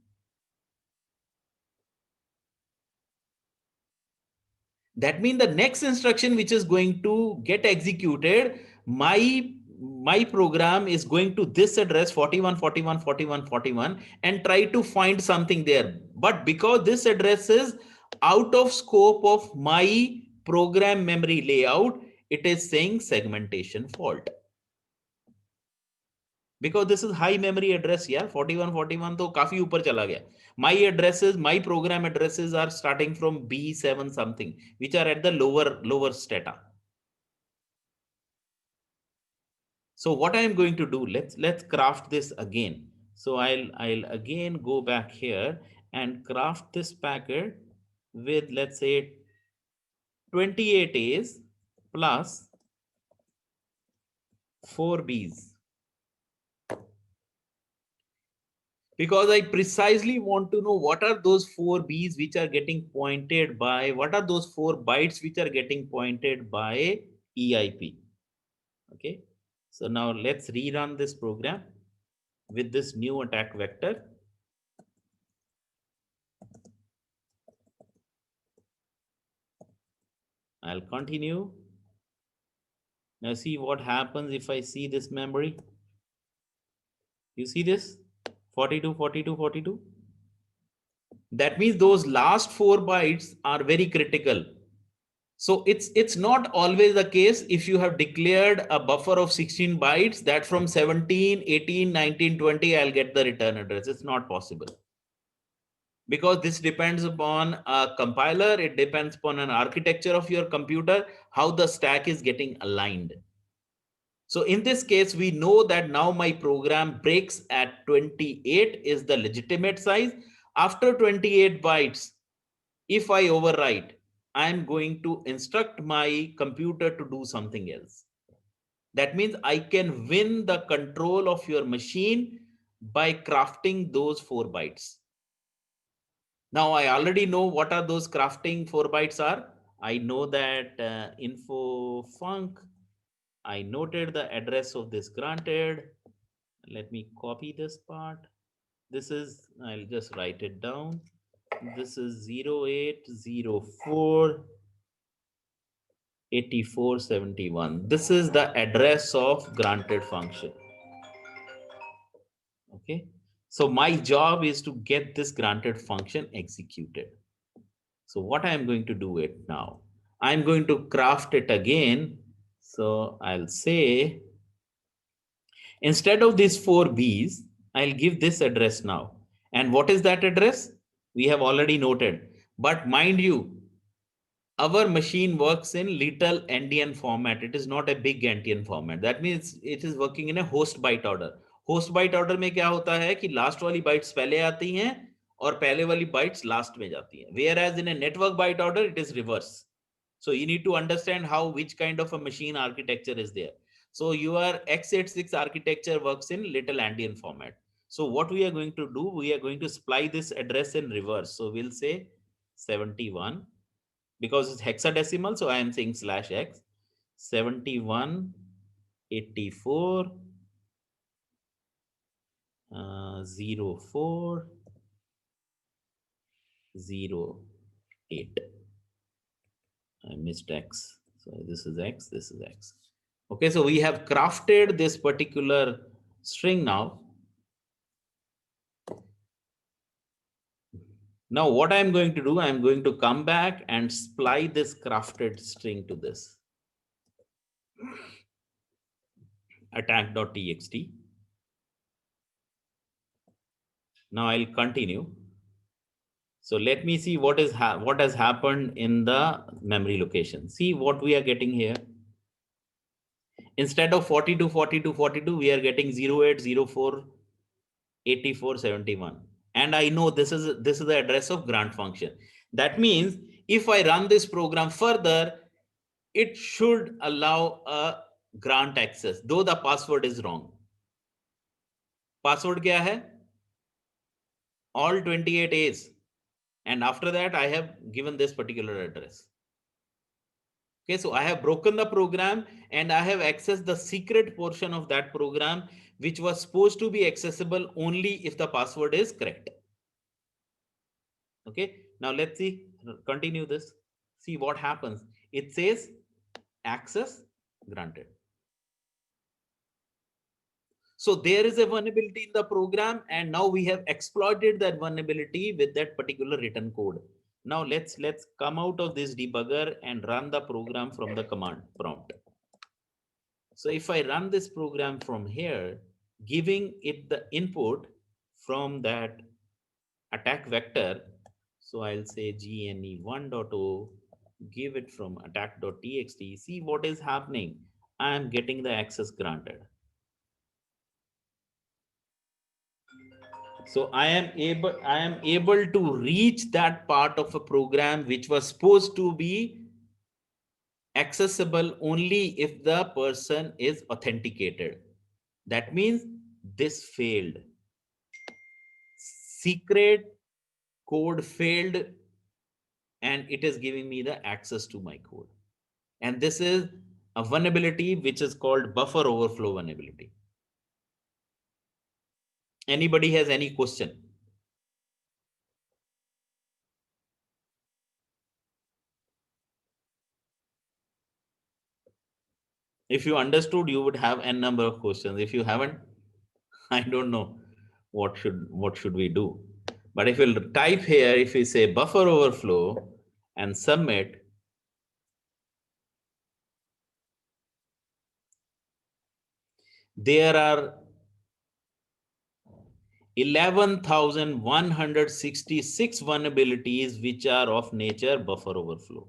That means the next instruction which is going to get executed, my my program is going to this address 41, 41, 41, 41 and try to find something there. But because this address is out of scope of my program memory layout, it is saying segmentation fault. Because this is high memory address, yeah, 41, 41 तो काफी ऊपर चला गया. My addresses, my program addresses are starting from B7 something, which are at the lower strata. So what I am going to do, let's craft this again. So I'll again go back here and craft this packet with, let's say, 28 A's plus 4 B's. Because I precisely want to know what are those 4 B's which are getting pointed by, what are those 4 bytes which are getting pointed by EIP. Okay. So now let's rerun this program with this new attack vector. I'll continue. Now see what happens if I see this memory. You see this? 42, 42, 42. That means those last 4 bytes are very critical. So it's not always the case if you have declared a buffer of 16 bytes that from 17, 18, 19, 20, I'll get the return address. It's not possible. Because this depends upon a compiler, it depends upon an architecture of your computer, how the stack is getting aligned. So in this case, we know that now my program breaks at 28 is the legitimate size. After 28 bytes, if I overwrite, I'm going to instruct my computer to do something else. That means I can win the control of your machine by crafting those 4 bytes. Now I already know what are those crafting 4 bytes are. I know that info func. I noted the address of this granted. Let me copy this part. This is, I'll just write it down. This is 0804 8471. This is the address of granted function. Okay. So my job is to get this granted function executed. So what I'm going to do it now, I'm going to craft it again. So I'll say, instead of these 4 B's, I'll give this address now. And what is that address? We have already noted. But mind you, our machine works in little endian format. It is not a big endian format. That means it is working in a host byte order. Host byte order में क्या होता है कि last वाली bytes पहले आती हैं और पहले वाली bytes last में जाती हैं. Whereas in a network byte order, it is reverse. So you need to understand how, which kind of a machine architecture is there. So your x86 architecture works in little endian format. So what we are going to do, we are going to supply this address in reverse. So we'll say 71. Because it's hexadecimal, so I am saying /x 71 84 04 08. I missed x, so this is x, this is x. Okay, so we have crafted this particular string now. Now what I'm going to do, I'm going to come back and supply this crafted string to this attack.txt. Now I'll continue. So let me see what has happened in the memory location. See what we are getting here. Instead of 42, 42, 42, we are getting 08, 04, 84, 71. And I know this is the address of grant function. That means if I run this program further, it should allow a grant access, though the password is wrong. Password kya hai? All 28 A's. And after that, I have given this particular address. Okay, so I have broken the program and I have accessed the secret portion of that program, which was supposed to be accessible only if the password is correct. Okay, now let's see, continue this. See what happens. It says access granted. So there is a vulnerability in the program, and now we have exploited that vulnerability with that particular written code. Now let's come out of this debugger and run the program from the command prompt. So if I run this program from here, giving it the input from that attack vector, so I'll say gne1.o, give it from attack.txt, see what is happening. I am getting the access granted. So I am able to reach that part of a program which was supposed to be accessible only if the person is authenticated. That means this failed. Secret code failed, and it is giving me the access to my code. And this is a vulnerability which is called buffer overflow vulnerability. Anybody has any question? If you understood, you would have n number of questions. If you haven't, I don't know what should we do. But if you type here, if we say buffer overflow and submit, there are 11,166 vulnerabilities which are of nature buffer overflow.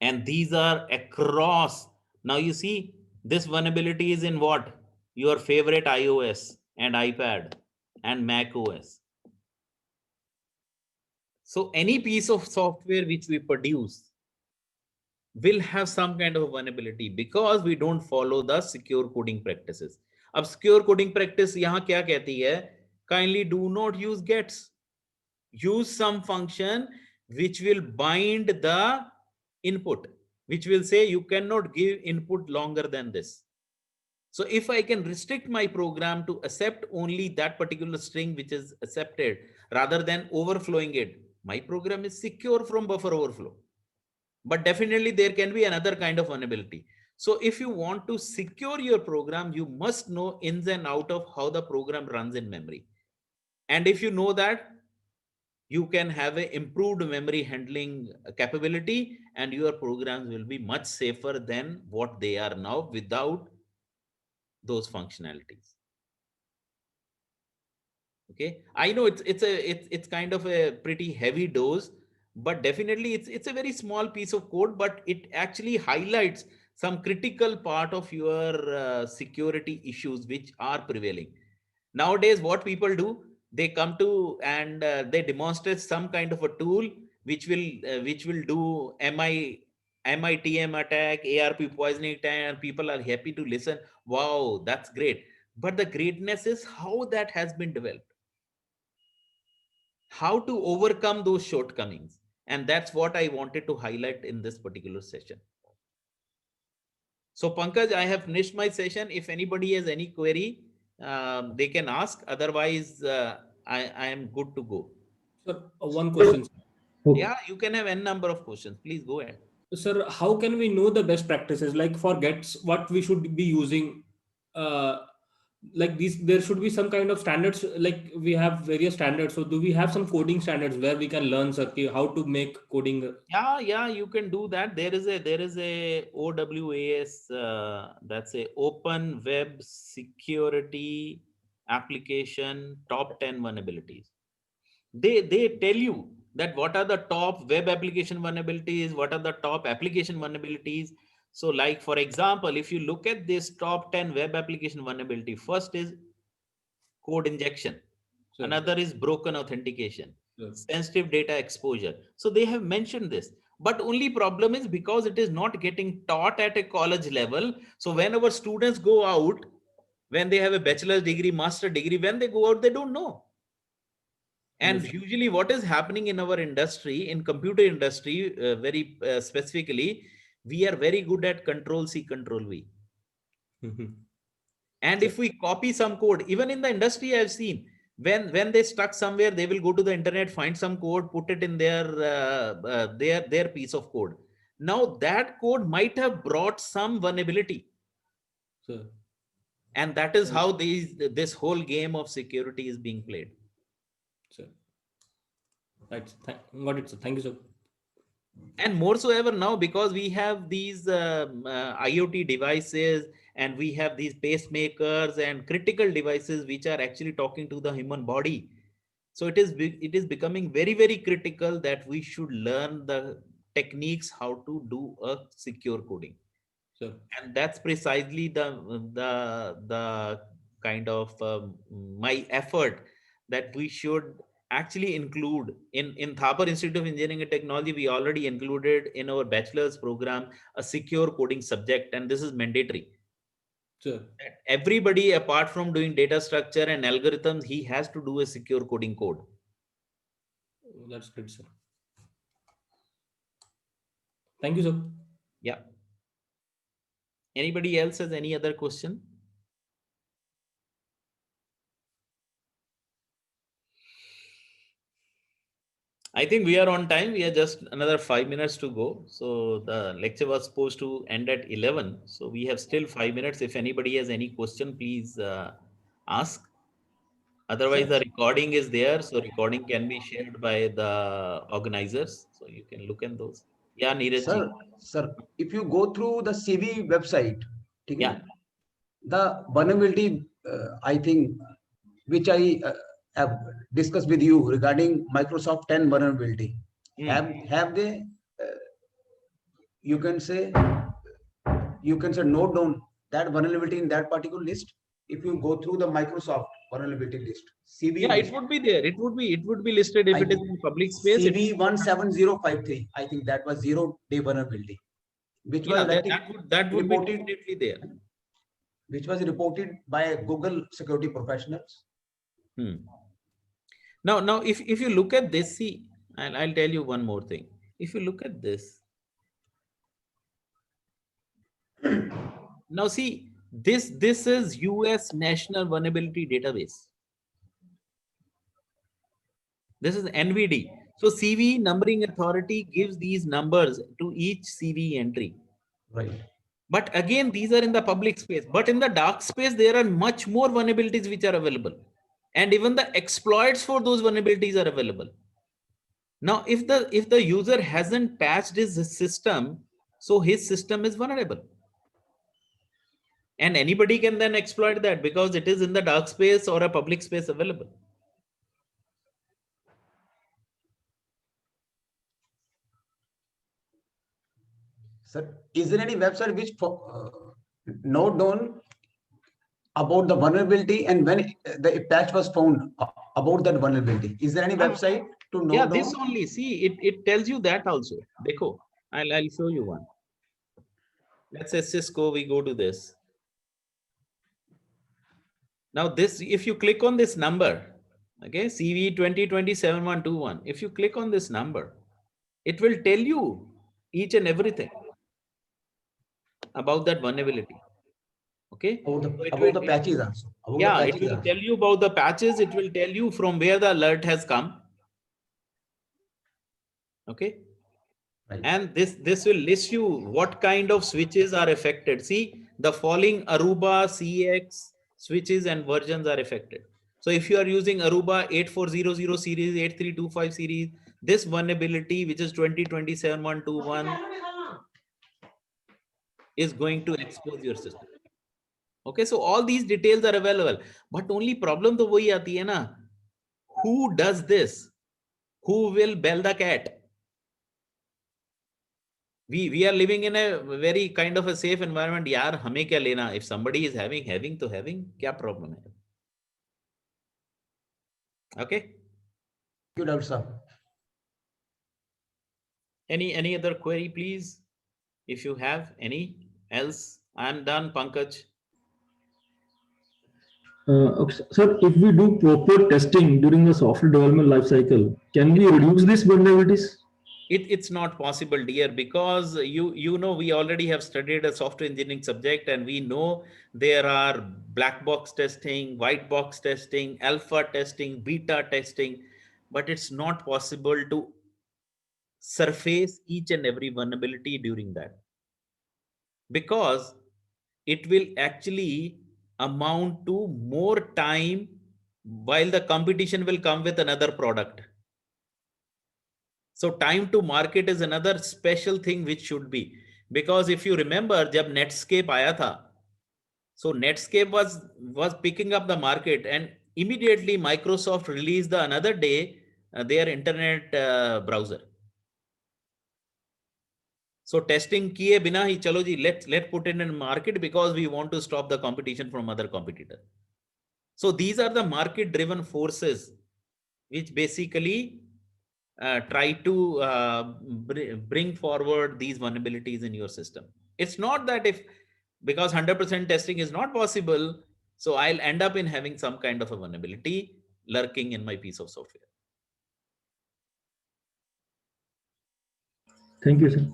And these are across. Now you see, this vulnerability is in what? Your favorite iOS and iPad and Mac OS. So any piece of software which we produce will have some kind of vulnerability because we don't follow the secure coding practices. Ab secure coding practice yahan kya kehti hai? Kindly do not use gets. Use some function which will bind the input, which will say you cannot give input longer than this. So if I can restrict my program to accept only that particular string which is accepted rather than overflowing it, my program is secure from buffer overflow. But definitely there can be another kind of vulnerability. So if you want to secure your program, you must know ins and out of how the program runs in memory. And if you know that, you can have an improved memory handling capability, and your programs will be much safer than what they are now without those functionalities. Okay, I know it's kind of a pretty heavy dose, but definitely it's a very small piece of code, but it actually highlights some critical part of your security issues which are prevailing nowadays. What people do, they come to and they demonstrate some kind of a tool which will do MITM attack, ARP poisoning attack, and people are happy to listen. Wow, that's great. But the greatness is how that has been developed, how to overcome those shortcomings. And that's what I wanted to highlight in this particular session. So Pankaj, I have finished my session. If anybody has any query, they can ask. Otherwise, I am good to go. Sir, one question. Yeah, you can have n number of questions. Please go ahead. Sir, how can we know the best practices? Like for gets, what we should be using? Like these, there should be some kind of standards. Like we have various standards. So do we have some coding standards where we can learn, sir, how to make coding? Yeah, you can do that. There is a OWAS. That's a Open Web Security Application Top 10 vulnerabilities. They tell you that what are the top web application vulnerabilities, what are the top application vulnerabilities. So like, for example, if you look at this top 10 web application vulnerability, first is code injection. Sure. Another is broken authentication. Sure. Sensitive data exposure. So they have mentioned this, but only problem is because it is not getting taught at a college level. So when our students go out, when they have a bachelor's degree, master degree, when they go out, they don't know. And usually what is happening in our industry, in computer industry, very specifically, we are very good at Control C, Control V. And if we copy some code, even in the industry, I've seen when they stuck somewhere, they will go to the internet, find some code, put it in their piece of code. Now that code might have brought some vulnerability, Sir. And that is how this whole game of security is being played. Sir. Right. Got it, sir. Thank you, sir. And more so ever now, because we have these IoT devices, and we have these pacemakers and critical devices which are actually talking to the human body. So it is becoming very, very critical that we should learn the techniques how to do a secure coding. Sir. And that's precisely the kind of my effort that we should actually include in Thapar Institute of Engineering and Technology. We already included in our bachelor's program a secure coding subject, and this is mandatory. Sure. Everybody, apart from doing data structure and algorithms, he has to do a secure coding code. That's great, sir. Thank you, sir. Yeah. Anybody else has any other question? I think we are on time. We are just another 5 minutes to go. So the lecture was supposed to end at 11. So we have still 5 minutes. If anybody has any question, please ask. Otherwise, the recording is there. So recording can be shared by the organizers. So you can look at those. Yeah, Neeraj ji. Sir, if you go through the CV website, Yeah. the vulnerability, I think, which I have discussed with you regarding Microsoft 10 vulnerability, have they, you can say note down that vulnerability in that particular list? If you go through the Microsoft vulnerability list, CV. Yeah, it would be there. It would be listed if it is in public space. CV 17053. I think that was 0-day vulnerability, which was that would be definitely there. Which was reported by Google security professionals. Now, if you look at this, see, and I'll tell you one more thing. If you look at this, now see, this is US National Vulnerability Database. This is NVD. So CV Numbering Authority gives these numbers to each CV entry. Right. But again, these are in the public space. But in the dark space, there are much more vulnerabilities which are available. And even the exploits for those vulnerabilities are available. Now, if the user hasn't patched his system, so his system is vulnerable. And anybody can then exploit that because it is in the dark space or a public space available. Sir, is there any website which note down about the vulnerability and when the patch was found about that vulnerability? Is there any website to note down? This only. See, it tells you that also. Dekho, I'll show you one. Let's say Cisco, we go to this. Now this, if you click on this number, okay, CV 2020-7121, if you click on this number, it will tell you each and everything about that vulnerability. Okay. About the patches also. It will tell you about the patches. It will tell you from where the alert has come. Okay. Right. And this will list you what kind of switches are affected. See, the following Aruba CX switches and versions are affected. So if you are using Aruba 8400 series, 8325 series, this vulnerability, which is 2020-7121, is going to expose your system. Okay, so all these details are available, but only problem to wahi aati hai na. Who does this? Who will bell the cat? We are living in a very kind of a safe environment. Yaar, hame kya lena? If somebody is having, kya problem hai? Okay. Good answer. Any other query, please? If you have any else, I'm done, Pankaj. Sir, if we do proper testing during the software development life cycle, can we reduce these vulnerabilities? It's not possible, dear, because you know we already have studied a software engineering subject, and we know there are black box testing, white box testing, alpha testing, beta testing, but it's not possible to surface each and every vulnerability during that, because it will actually amount to more time while the competition will come with another product. So time to market is another special thing which should be, because if you remember, जब Netscape आया था, so Netscape was picking up the market, and immediately Microsoft released the another day their internet browser. So testing किए बिना ही चलो जी let put it in market because we want to stop the competition from other competitor. So these are the market driven forces which basically try to bring forward these vulnerabilities in your system. It's not that if, because 100% testing is not possible, so I'll end up in having some kind of a vulnerability lurking in my piece of software. Thank you, sir.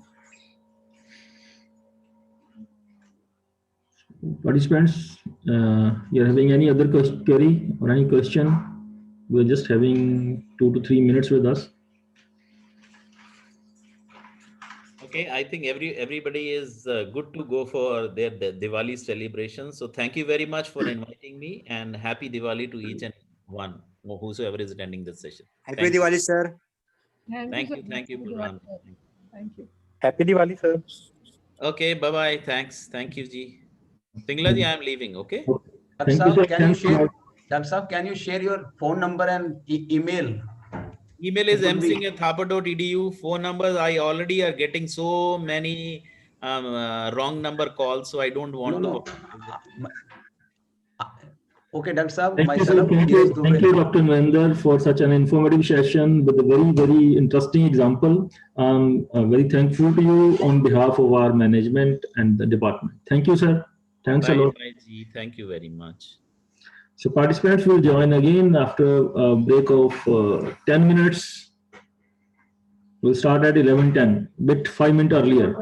Participants, you're having any other query or any question? We're just having 2 to 3 minutes with us. Okay, I think everybody is good to go for their Diwali celebration. So thank you very much for inviting me, and happy Diwali to each and one, whosoever is attending this session. Happy Thank you. Diwali, sir. Thank so you, much, Purvan. Thank you. Happy Diwali, sir. Okay, bye-bye. Thank you, Ji. Singla Ji, I am leaving, okay? Dr. Thank you, Saab, sir. can you Thanks a share, lot. Dr. Saab, can you share your phone number and email? Email is It would be- msingh@thapa.edu. Phone numbers, I already are getting so many wrong number calls, so I don't want No, to. no. Okay, Dr. Saab, Thank you, sir. myself, Thank Dheeraj you. Dubey. Thank you, Dr. Narendra, for such an informative session with a very, very interesting example. I'm very thankful to you on behalf of our management and the department. Thank you, sir. Thanks a Bye, lot. bye, Ji. Thank you very much. So participants will join again after a break of 10 minutes. We'll start at 11:10, bit 5 minutes earlier.